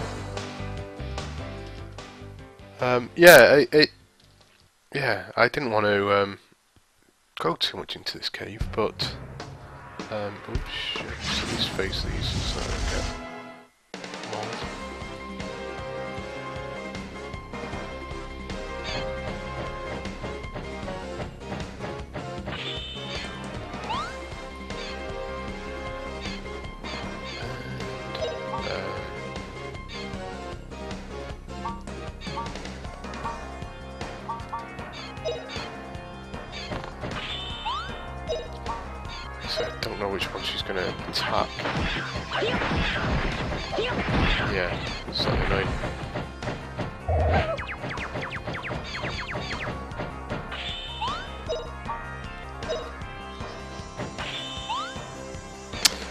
Yeah, I didn't want to go too much into this cave, but oh shit! So these face these, so I get mold. So I don't know which one she's going to attack. Yeah, slightly annoying.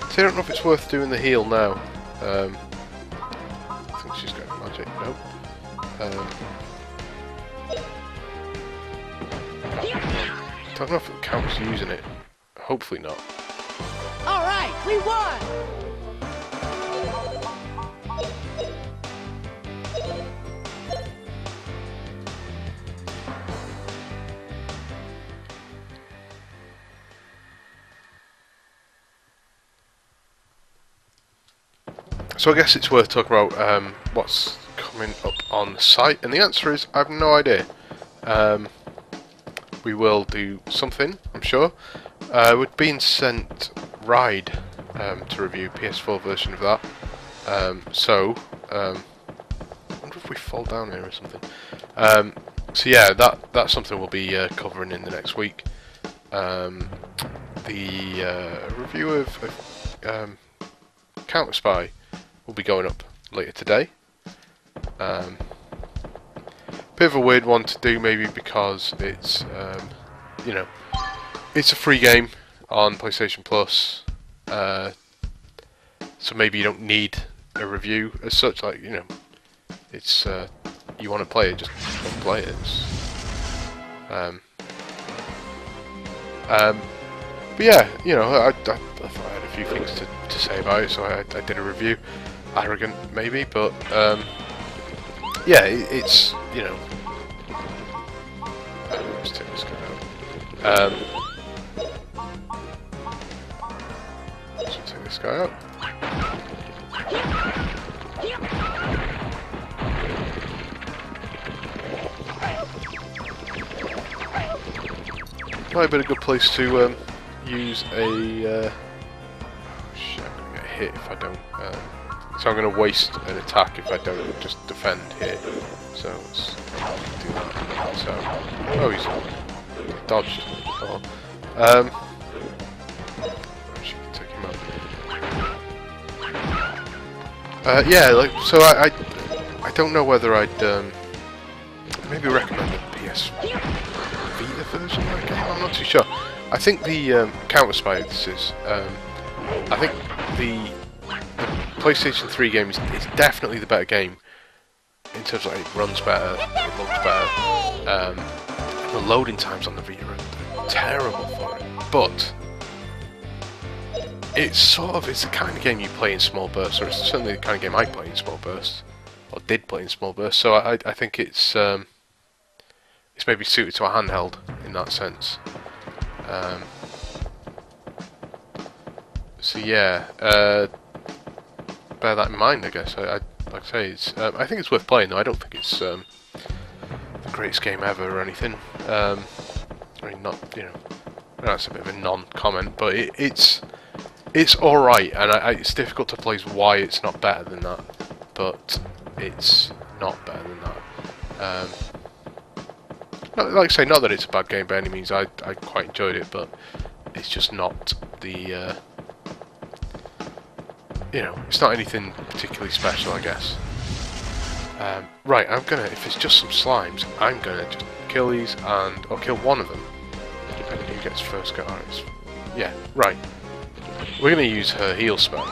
So I don't know if it's worth doing the heal now. I think she's got magic. Nope. Don't know if it counts using it. Hopefully not. All right, we won! So I guess it's worth talking about what's coming up on the site, and the answer is I have no idea. We will do something, I'm sure. We're being sent Ride to review, PS4 version of that. I wonder if we fall down here or something. So yeah, that's something we'll be covering in the next week. The review of Counter Spy will be going up later today. Bit of a weird one to do, maybe because it's you know, it's a free game on PlayStation Plus, so maybe you don't need a review as such. Like, you know, it's you want to play it, just go and play it. But yeah, you know, I thought I had a few things to say about it, so I did a review. Arrogant, maybe, but yeah, it's, you know. Let's take this guy out. Let's take this guy out. Might have been a good place to use a. Oh shit! I'm gonna get hit if I don't. So I'm going to waste an attack if I don't just defend here. So let's do that. So, oh, he's dodged. Oh. Actually, take him out. Yeah, like, so I don't know whether I'd maybe recommend the PS Vita version of that game. I'm not too sure. I think the Counter Spy. This is. I think the PlayStation 3 game is definitely the better game in terms of like, it runs better, it looks better. The loading times on the Vita are terrible for it, but it's the kind of game you play in small bursts, or it's certainly the kind of game I play in small bursts, or did play in small bursts. So I think it's maybe suited to a handheld in that sense. So yeah, bear that in mind, I guess. Like I say, I think it's worth playing, though. I don't think it's the greatest game ever or anything. I mean, not, you know, that's a bit of a non-comment, but it's all right, and it's difficult to place why it's not better than that, but it's not better than that. Like I say, not that it's a bad game by any means. I quite enjoyed it, but it's just not the. You know, it's not anything particularly special, I guess. Right, if it's just some slimes, I'm gonna just kill these or kill one of them. Depending who gets first go. Yeah, right. We're gonna use her heal spell.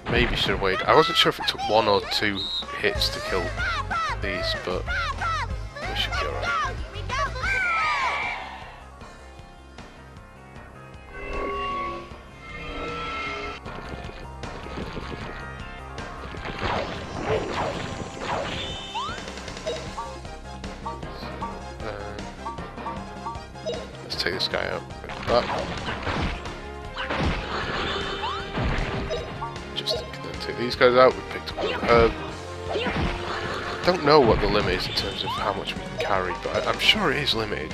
Maybe should have waited. I wasn't sure if it took 1 or 2 hits to kill these, but we should be alright. Let's take this guy out with that. Take these guys out. We picked up another herb. Don't know what the limit is in terms of how much we can carry, but I'm sure it is limited.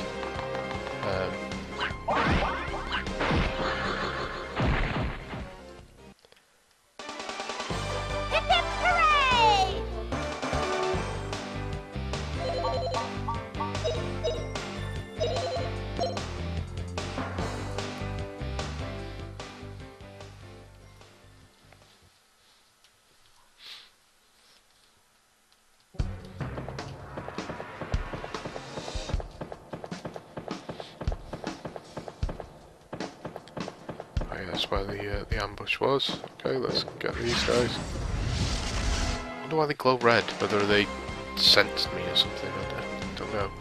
That's where the ambush was. Okay, let's get these guys. I wonder why they glow red. Whether they sensed me or something. I don't know.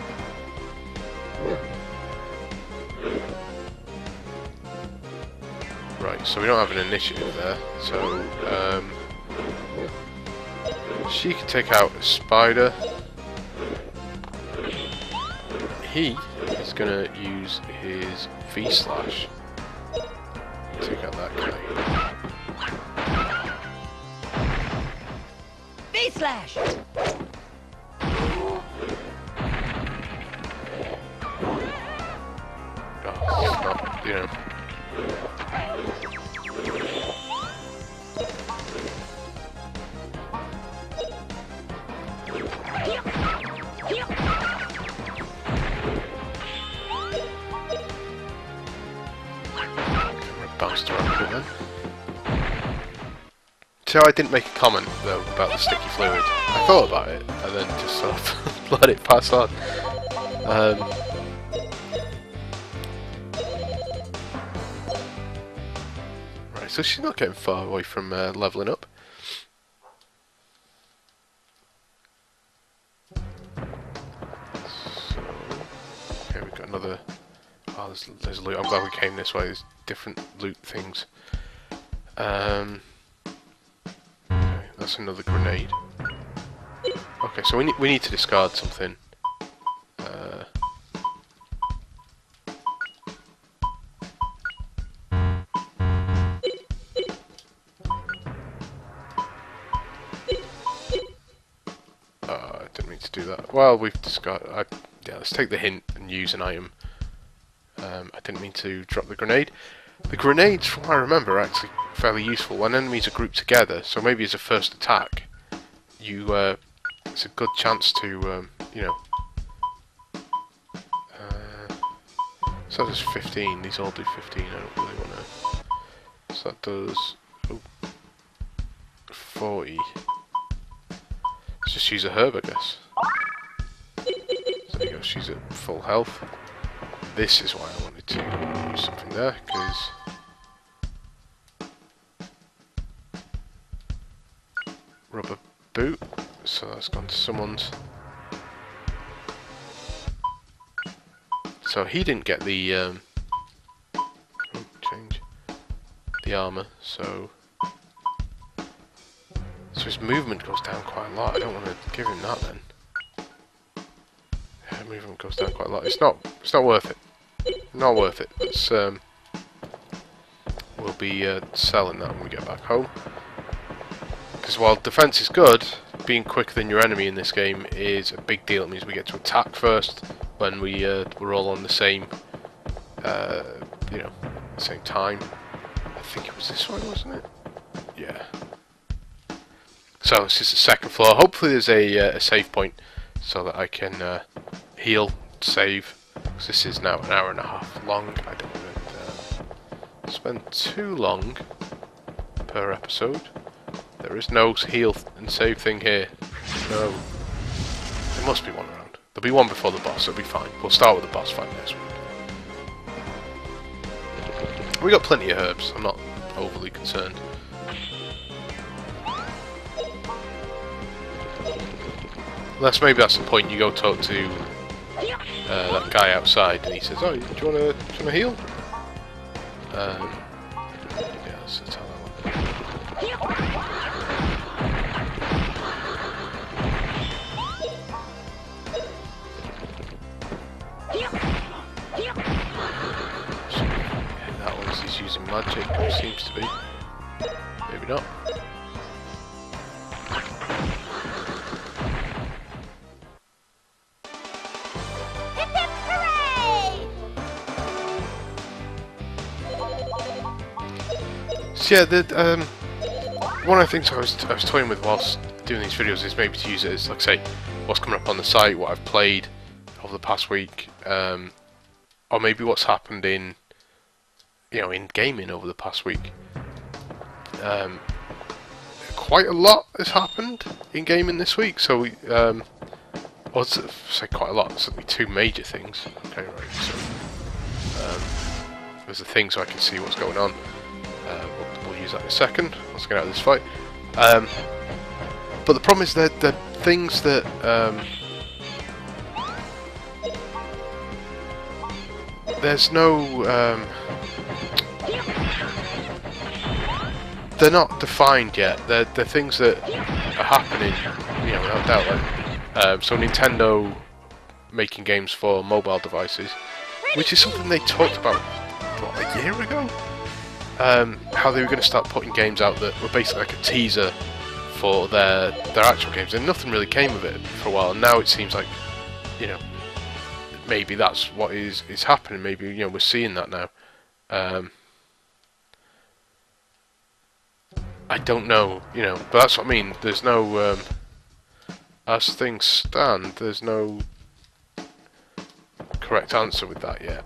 Right, so we don't have an initiative there. So she can take out a spider. He is gonna use his V-slash. Take out that guy. V-slash! Oh, it's not, you know. Bounced around a bit then. So I didn't make a comment though about the sticky fluid. I thought about it and then just sort of let it pass on. Right, so she's not getting far away from leveling up. So, okay, we've got another. Oh, there's loot. I'm glad we came this way. There's different loot things. Okay, that's another grenade. Okay, so we need to discard something. I didn't mean to do that. Well, we've discarded. Yeah, let's take the hint and use an item. I didn't mean to drop the grenade. The grenades, from what I remember, are actually fairly useful when enemies are grouped together. So maybe as a first attack, it's a good chance to, you know, So there's 15. These all do 15. I don't really want to. So that does 40. Let's just use a herb, I guess. So there you go. She's at full health. This is why I wanted to use something there, because rubber boot. So that's gone to someone's. So he didn't get the change the armor, so his movement goes down quite a lot. I don't want to give him that then. Yeah, movement goes down quite a lot. It's not worth it. Not worth it. Let's we'll be selling that when we get back home. Because while defense is good, being quicker than your enemy in this game is a big deal. It means we get to attack first when we're all on the same, you know, same time. I think it was this way, wasn't it? Yeah. So this is the second floor. Hopefully there's a save point so that I can heal, save. Because this is now an hour and a half long. I don't want to spend too long per episode. There is no heal and save thing here. No. There must be one around. There'll be one before the boss, it'll be fine. We'll start with the boss fight next week. We got plenty of herbs, I'm not overly concerned. Unless maybe that's the point, you go talk to that guy outside and he says, oh, do you want to heal? Yeah, let's tell that one. That one's he's using magic, it seems to be. Maybe not. Hip hip hooray! So yeah, one of the things I was toying with whilst doing these videos is maybe to use it as, like, say, what's coming up on the site, what I've played over the past week, or maybe what's happened in, you know, in gaming over the past week. Quite a lot has happened in gaming this week, so we, well, let's say quite a lot. Certainly two major things. Okay, right. So there's a thing so I can see what's going on. We'll use that in a second. Let's get out of this fight. But the problem is that the things that there's no they're not defined yet. They're things that are happening, you know, without doubt. Like, so Nintendo making games for mobile devices, which is something they talked about what, a year ago. How they were going to start putting games out that were basically like a teaser for their actual games, and nothing really came of it for a while. And now it seems like, you know, maybe that's what is happening. Maybe, you know, we're seeing that now. I don't know, you know, but that's what I mean. There's no, as things stand, there's no correct answer with that yet.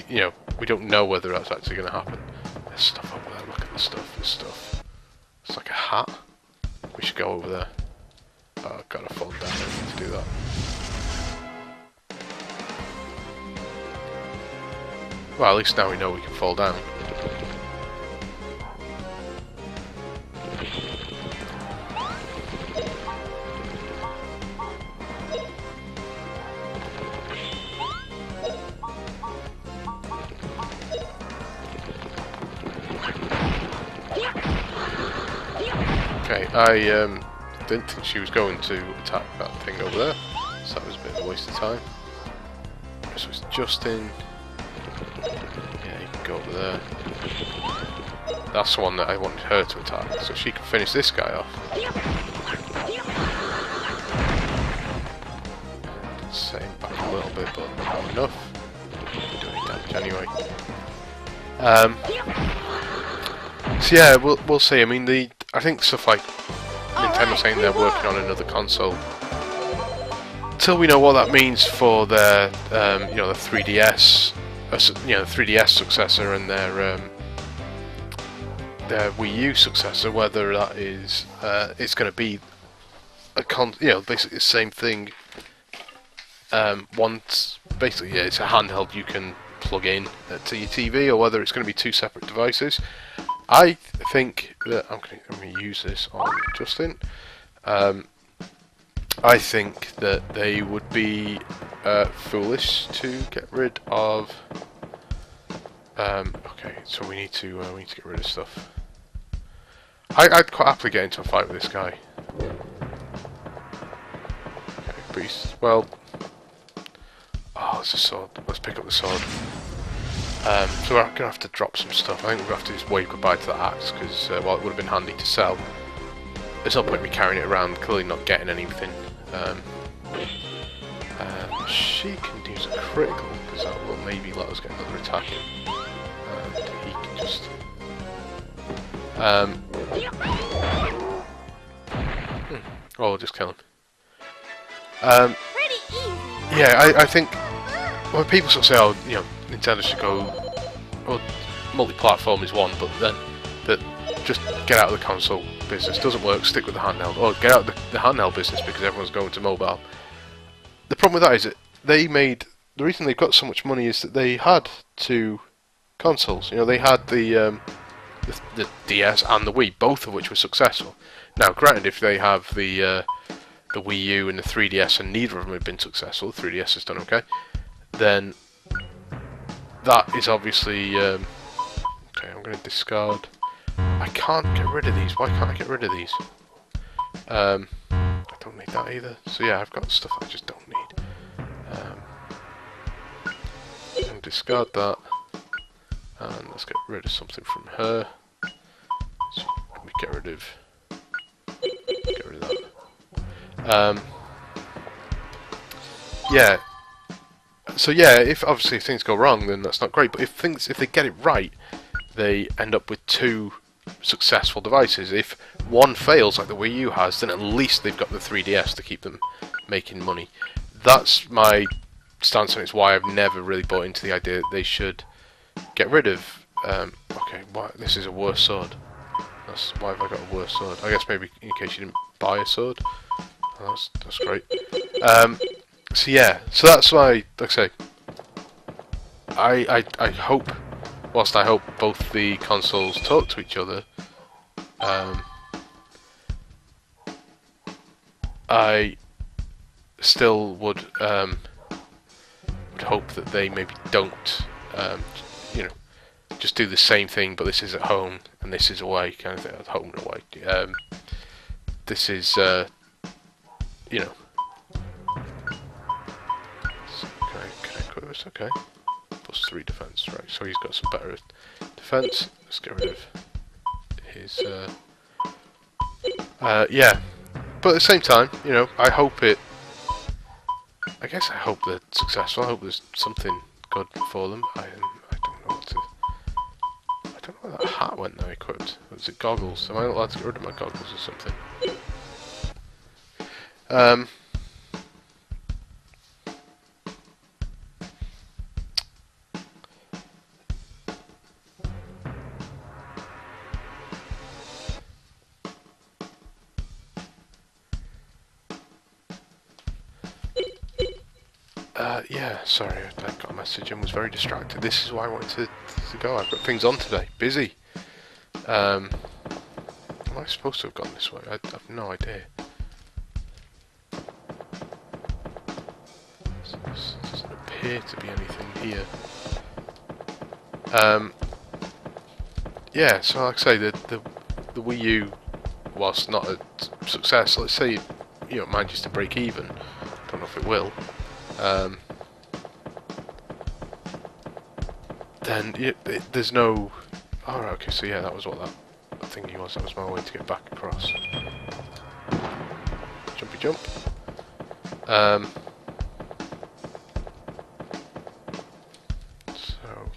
You know, we don't know whether that's actually going to happen. There's stuff over there. Look at the stuff. There's stuff. It's like a hat. We should go over there. Oh, I've got to fall down. I need to do that. Well, at least now we know we can fall down. Okay, I didn't think she was going to attack that thing over there, so that was a bit of a waste of time. So it's Justin. Yeah, you can go over there. That's the one that I wanted her to attack, so she can finish this guy off. Set him back a little bit, but not enough. Don't do any damage anyway. So yeah, we'll see. I mean, I think stuff like Nintendo saying they're working on another console until we know what that means for their, you know, the 3DS, you know, the 3DS successor and their Wii U successor, whether that is it's going to be you know, basically the same thing. Once basically, yeah, it's a handheld you can plug in to your TV, or whether it's going to be two separate devices. I think that I'm going to use this on Justin. I think that they would be foolish to get rid of. Okay, so we need to get rid of stuff. I'd quite happily get into a fight with this guy. Okay, but he's, well. Oh, it's a sword. Let's pick up the sword. So we're gonna have to drop some stuff. I think we'll have to just wave goodbye to the axe because while it would have been handy to sell, there's no point in me carrying it around. Clearly not getting anything. She can use a critical because that will maybe let us get another attack in. And he can just. Oh, we'll just kill him. Pretty easy. Yeah, I think when people sort of say, oh, you know, Nintendo should go, well, multi-platform is one, but then that just get out of the console business. Doesn't work, stick with the handheld. Or get out of the handheld business because everyone's going to mobile. The problem with that is that they made, the reason they've got so much money is that they had two consoles. You know, they had the DS and the Wii, both of which were successful. Now, granted, if they have the Wii U and the 3DS and neither of them have been successful, the 3DS has done okay, then that is obviously okay. I'm going to discard. I can't get rid of these. Why can't I get rid of these? I don't need that either. So yeah, I've got stuff I just don't need. And discard that, and let's get rid of something from her. So let me get rid of that. Yeah. So yeah, if obviously if things go wrong, then that's not great. But if they get it right, they end up with two successful devices. If one fails, like the Wii U has, then at least they've got the 3DS to keep them making money. That's my stance on it. It's why I've never really bought into the idea that they should get rid of. Okay, why, this is a worse sword. Why have I got a worse sword? I guess maybe in case you didn't buy a sword. Oh, that's great. So yeah, so that's why, like I say, I hope, whilst I hope both the consoles talk to each other, I still would hope that they maybe don't, you know, just do the same thing, but this is at home and this is away, kind of thing. At home and away. This is, you know. Can I equip this? Okay. Plus 3 defense, right? So he's got some better defense. Let's get rid of his. Yeah, but at the same time, you know, I hope it. I guess I hope they're successful. I hope there's something good for them. I don't know what to. I don't know where that hat went now equipped. Was it goggles? Am I not allowed to get rid of my goggles or something? Yeah, sorry, I got a message and was very distracted. This is why I wanted to go. I've got things on today. Busy. Am I supposed to have gone this way? I have no idea. There doesn't appear to be anything here. Yeah, so like I say, the Wii U, whilst not a success, let's say you know, manages to break even. Don't know if it will. Then there's no. Oh, right, okay. So yeah, that was what that thingy was. That was my way to get back across. Jumpy jump. So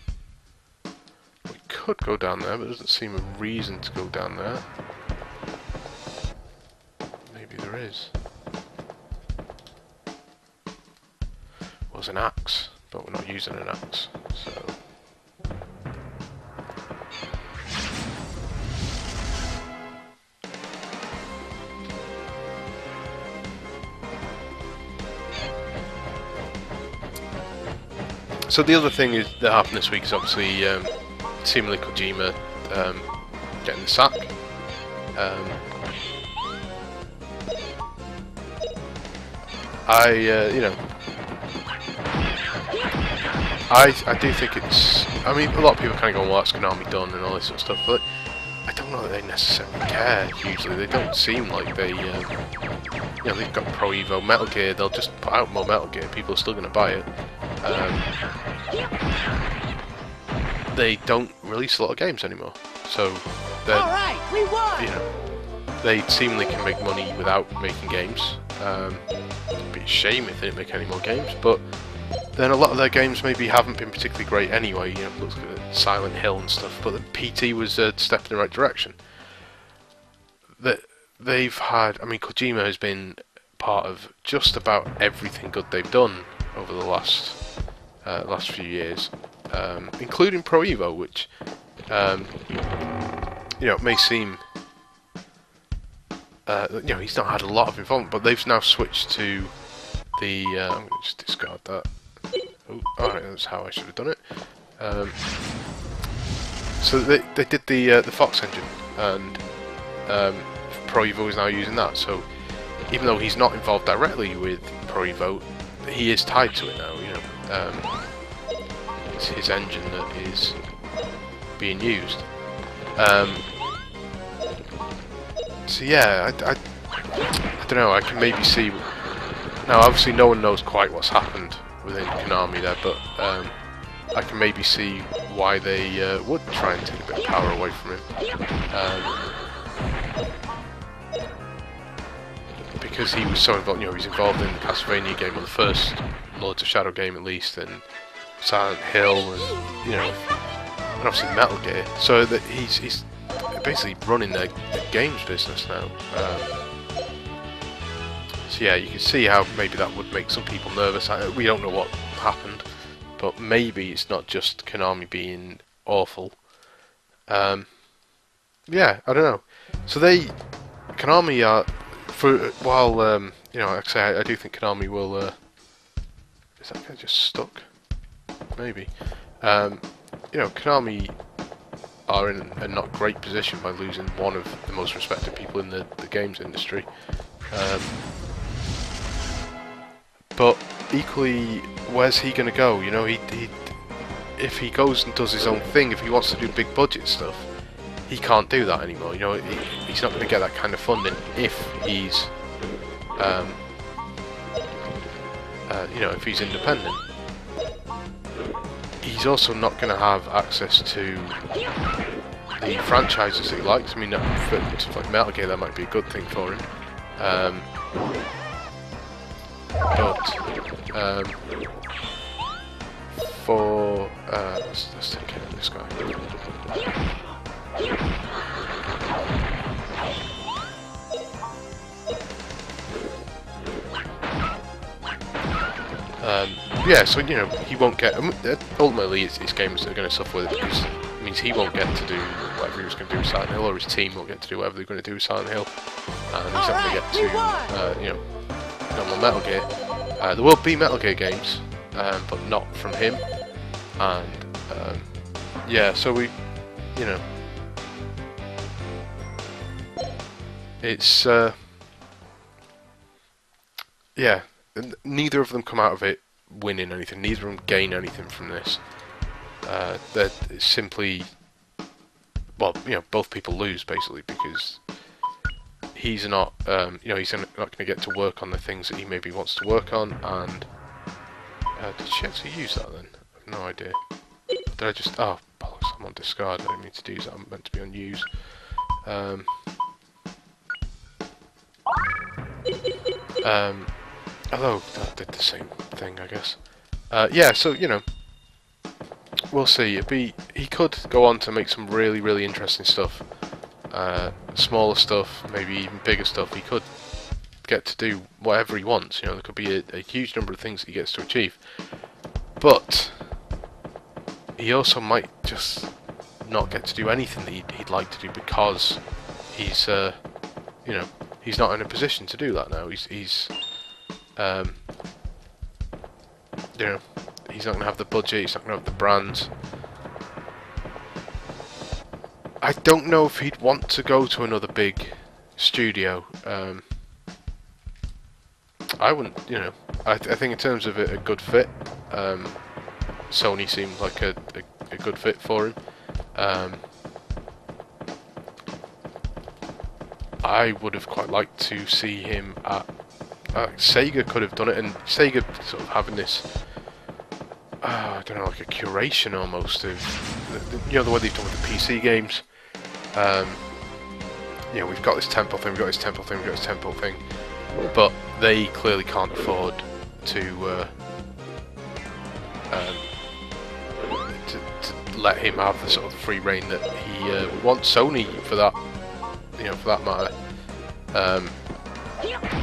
we could go down there, but there doesn't seem a reason to go down there. Maybe there is. was an axe, but we're not using an axe, so. So the other thing that happened this week is obviously seemingly Kojima getting the sack. I do think it's. I mean, a lot of people kind of go, "What's Konami done?" and all this sort of stuff, but I don't know that they necessarily care. Usually, they don't seem like they. They've got Pro Evo, Metal Gear. They'll just put out more Metal Gear. People are still going to buy it. They don't release a lot of games anymore, so All right, we won. They seemingly can make money without making games. It'd be a shame if they didn't make any more games, but then a lot of their games maybe haven't been particularly great anyway. Look at Silent Hill and stuff, but the PT was a step in the right direction. They've had, I mean, Kojima has been part of just about everything good they've done over the last few years, including Pro Evo, which may seem he's not had a lot of involvement, but they've now switched to the. I'm going to just discard that. Oh, alright, that's how I should have done it. So they did the Fox engine, and Pro Evo is now using that. So even though he's not involved directly with Pro Evo, he is tied to it now. It's his engine that is being used. So yeah, I don't know. I can maybe see. Now, obviously, no one knows quite what's happened within Konami there, but I can maybe see why they would try and take a bit of power away from him. Because he was so involved, he's involved in the Castlevania game, or the first Lords of Shadow game at least, and Silent Hill, and obviously Metal Gear. So that he's basically running the games business now. So yeah, you can see how maybe that would make some people nervous. We don't know what happened, but maybe it's not just Konami being awful. Yeah, I don't know. So Konami are, like I say, I do think Konami will. Is that guy just stuck? Maybe. Konami are in a not great position by losing one of the most respected people in the games industry. But equally, where's he going to go? If he goes and does his own thing, if he wants to do big budget stuff, he can't do that anymore. He's not going to get that kind of funding if he's, if he's independent. He's also not going to have access to the franchises that he likes. I mean, for like Metal Gear, that might be a good thing for him. Let's take care of this guy. Yeah, so he won't get. Ultimately, it's games that are going to suffer with it, because it means he won't get to do whatever he was going to do with Silent Hill, or his team won't get to do whatever they're going to do with Silent Hill, and he's not going to get to normal Metal Gear. There will be Metal Gear games, but not from him, and yeah, so it's yeah, neither of them come out of it winning anything. Neither of them gain anything from this. They're simply, both people lose basically, because he's not, he's not going to get to work on the things that he maybe wants to work on. And did she actually use that then? I have no idea. Did I just? Oh, bollocks! I'm on discard. I didn't mean to do that. I'm meant to be on use. Although that did the same thing, I guess. Yeah, so we'll see. He could go on to make some really, really interesting stuff. Smaller stuff, maybe even bigger stuff. He could get to do whatever he wants. There could be a huge number of things that he gets to achieve. But he also might just not get to do anything that he'd like to do because he's, you know, he's not in a position to do that now. He's you know, he's not going to have the budget, he's not going to have the brands. I don't know if he'd want to go to another big studio. I wouldn't, you know, I think in terms of a good fit, Sony seemed like a good fit for him. I would have quite liked to see him at Sega. Could have done it, and Sega sort of having this, I don't know, like a curation almost of, you know, the way they've done with the PC games. You know, we've got this temple thing, we've got this temple thing, we've got this temple thing, but they clearly can't afford to let him have the sort of free reign that he wants. Sony, for that, you know, for that matter,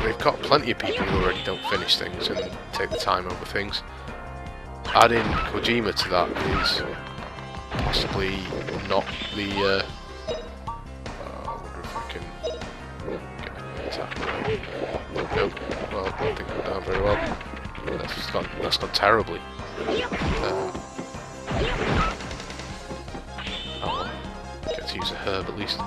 they've got plenty of people who already don't finish things and take the time over things. Adding Kojima to that is possibly not the. I wonder if I can get an attack away. Nope. Well, I don't think I've done very well. That's gone terribly. Oh, get to use a herb at least.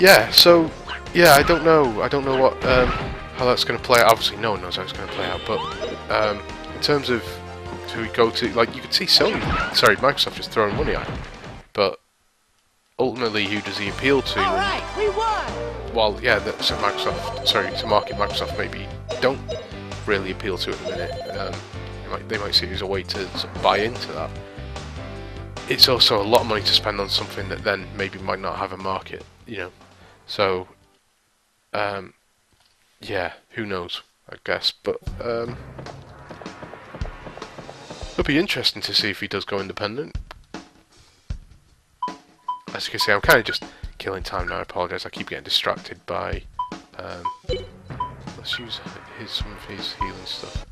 Yeah. So, yeah, I don't know what how that's going to play out. Obviously, no one knows how it's going to play out. But in terms of who we go to, like, you could see Microsoft just throwing money at him. But ultimately, who does he appeal to? All right, we won. Well, yeah, so to market Microsoft maybe don't really appeal to at the minute. They might see it as a way to sort of buy into that. It's also a lot of money to spend on something that then maybe might not have a market, you know. So, yeah, who knows, I guess. But it'll be interesting to see if he does go independent. As you can see, I'm kind of just killing time now. I apologise. I keep getting distracted by. Let's use some of his healing stuff.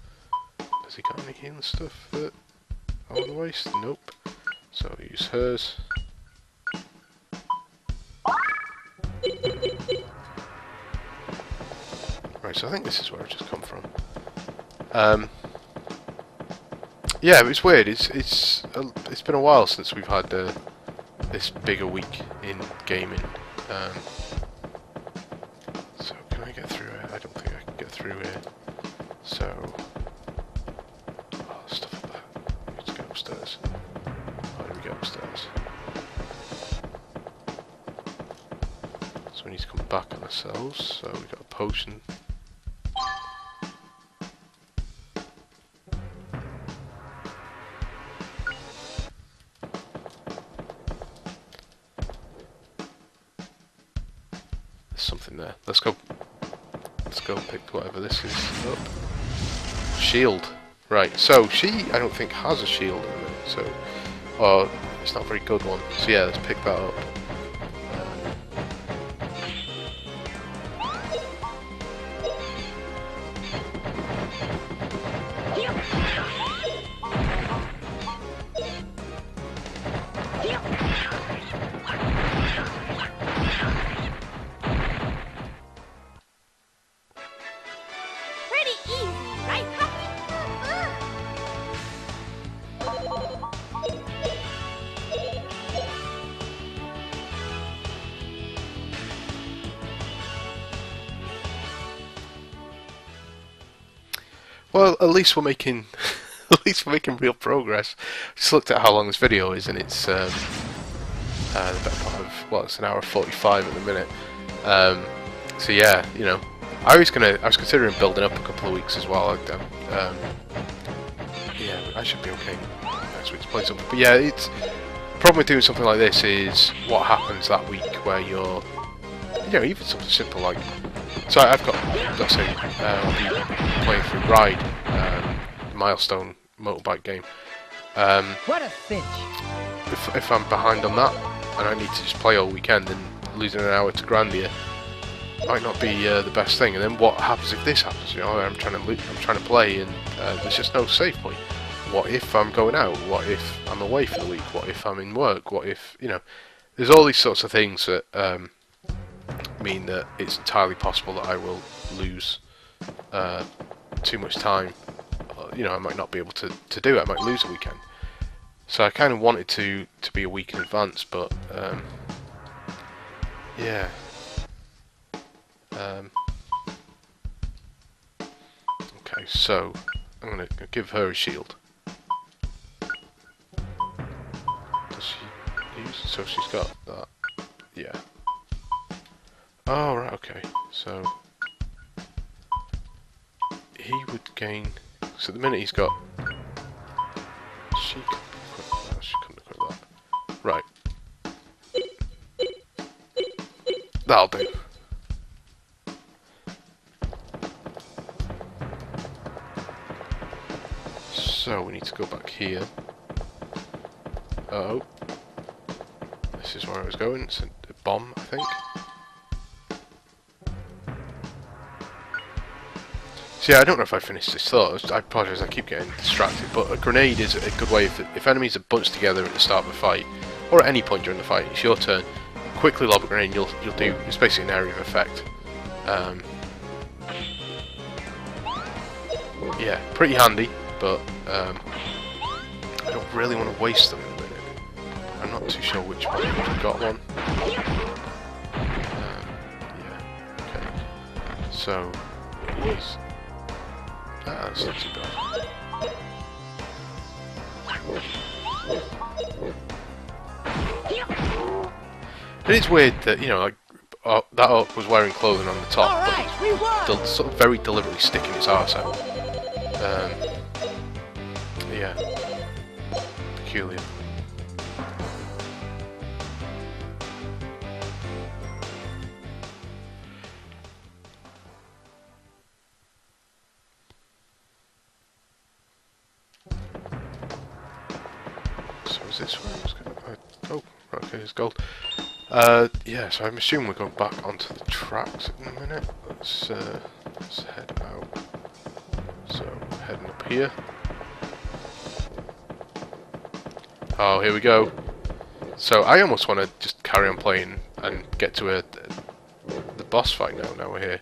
Has he got any healing stuff that I want to waste? Nope. So I'll use hers. Right. So I think this is where it just come from. Yeah, it's weird. It's been a while since we've had this bigger week in gaming. So can I get through it? I don't think I can get through here. So, stuff up there. I need to go upstairs. How do we get upstairs? So we need to come back on ourselves. So we got a potion. Something there. Let's go pick whatever this is up. Shield. Right, so she, I don't think, has a shield in a minute, so, or it's not a very good one. So yeah, let's pick that up. Pretty easy, right, Puppy? Well, at least we're making, at least we're making real progress. Just looked at how long this video is, and it's the better part of, well, it's an hour 45 at the minute. So yeah, you know, I was considering building up a couple of weeks as well. Yeah, I should be okay next week to play something. But yeah, it's the problem with doing something like this is what happens that week where you're, you know, even something simple like. So I've got to say, I'll be playing through Ride, milestone motorbike game. What a cinch. If I'm behind on that and I need to just play all weekend and losing an hour to Grandia, might not be the best thing. And then what happens if this happens? You know, I'm trying to play, and there's just no save point. What if I'm going out? What if I'm away for the week? What if I'm in work? What if, you know, there's all these sorts of things that mean that it's entirely possible that I will lose too much time. You know, I might not be able to do it. I might lose a weekend. So I kind of wanted to be a week in advance, but yeah. Okay, so I'm gonna give her a shield. Does she use? So she's got that. Yeah. Oh right. Okay. So he would gain. So the minute he's got, she could equip that. She couldn't equip that. Right. That'll do. So we need to go back here. Oh, this is where I was going. It's a bomb, I think. So yeah, I don't know if I finished this thought. I apologise, I keep getting distracted. But a grenade is a good way if enemies are bunched together at the start of a fight, or at any point during the fight. It's your turn. Quickly lob a grenade. You'll do. It's basically an area of effect. Yeah, pretty handy, but I don't really want to waste them in a minute. I'm not too sure which one. I've got one. Yeah. Okay. So that's not too bad. It is weird that, you know, like that orc was wearing clothing on the top, but sort of very deliberately sticking his arse out. Yeah, peculiar. So is this where I was going? Oh, okay, it's gold. Yeah, so I'm assuming we're going back onto the tracks in a minute. Let's head out. So, heading up here. Oh, here we go. So, I almost want to just carry on playing and get to the boss fight now. Now we're here.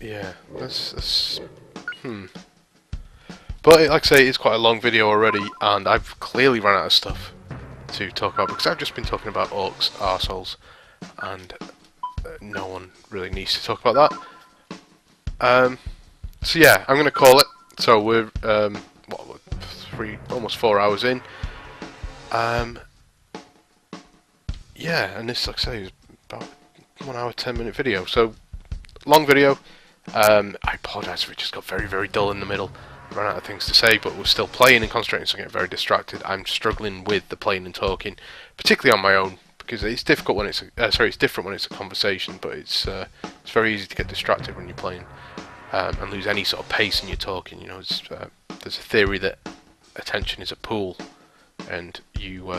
Yeah, let's But like I say, it's quite a long video already, and I've clearly run out of stuff to talk about because I've just been talking about orcs, arseholes, and no one really needs to talk about that. So yeah, I'm gonna call it. So we're almost 4 hours in. Yeah, and this, like I say, is about 1 hour 10-minute video. So long video. I apologise if it just got very dull in the middle. Ran out of things to say, but we're still playing and concentrating, so I get very distracted. I'm struggling with the playing and talking, particularly on my own, because it's difficult when it's it's different when it's a conversation, but it's very easy to get distracted when you're playing and lose any sort of pace in your talking. You know, there's a theory that attention is a pool, and you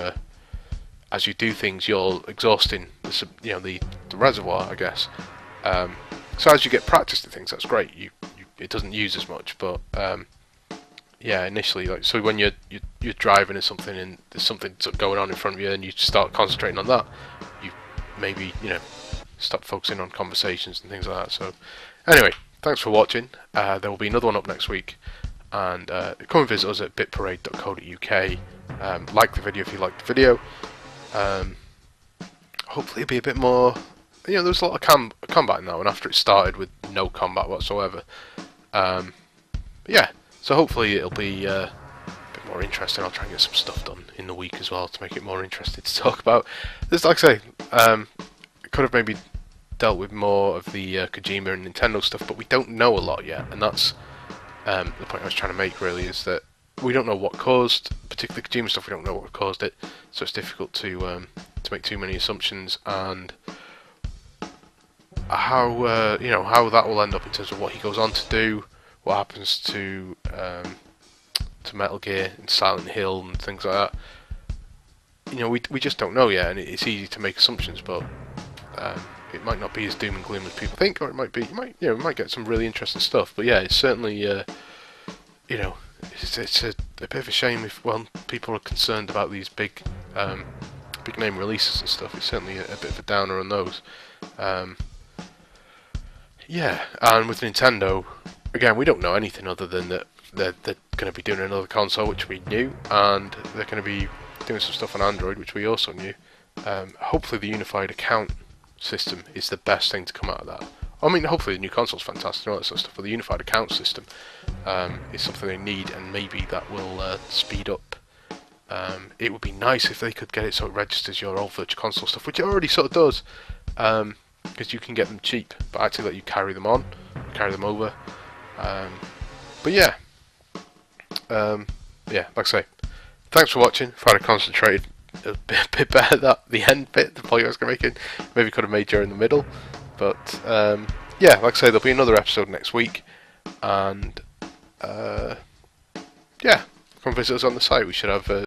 as you do things, you're exhausting the reservoir, I guess. So as you get practice to things, that's great. It doesn't use as much, but yeah, initially, like, so when you're driving or something and there's something sort of going on in front of you and you start concentrating on that, you maybe, you know, stop focusing on conversations and things like that. So anyway, thanks for watching. There will be another one up next week, and come and visit us at bitparade.co.uk. Like the video if you liked the video. Hopefully it'll be a bit more, you know, there's a lot of combat now, and after it started with no combat whatsoever. Yeah, so hopefully it'll be a bit more interesting. I'll try and get some stuff done in the week as well to make it more interesting to talk about. This, like I say, could have maybe dealt with more of the Kojima and Nintendo stuff, but we don't know a lot yet, and that's the point I was trying to make, really, is that we don't know what caused, particularly Kojima stuff, we don't know what caused it, so it's difficult to make too many assumptions, and how how that will end up in terms of what he goes on to do, what happens to Metal Gear and Silent Hill and things like that. you know, we just don't know yet, and it's easy to make assumptions, but it might not be as doom and gloom as people think, or it might be. We might get some really interesting stuff. But yeah, it's certainly, you know, it's a bit of a shame if people are concerned about these big name releases and stuff. It's certainly a bit of a downer on those. Yeah, and with Nintendo, again, we don't know anything other than that they're going to be doing another console, which we knew, and they're going to be doing some stuff on Android, which we also knew. Hopefully the unified account system is the best thing to come out of that. I mean, hopefully the new console's fantastic and all that sort of stuff, but the unified account system is something they need, and maybe that will speed up. It would be nice if they could get it so it registers your old Virtual Console stuff, which it already sort of does, because you can get them cheap, but actually let you carry them over. But yeah, like I say, thanks for watching. If I'd have concentrated a bit better that the end bit, the point I was making, maybe could have made during the middle. But yeah, like I say, there'll be another episode next week, and yeah, come visit us on the site. We should have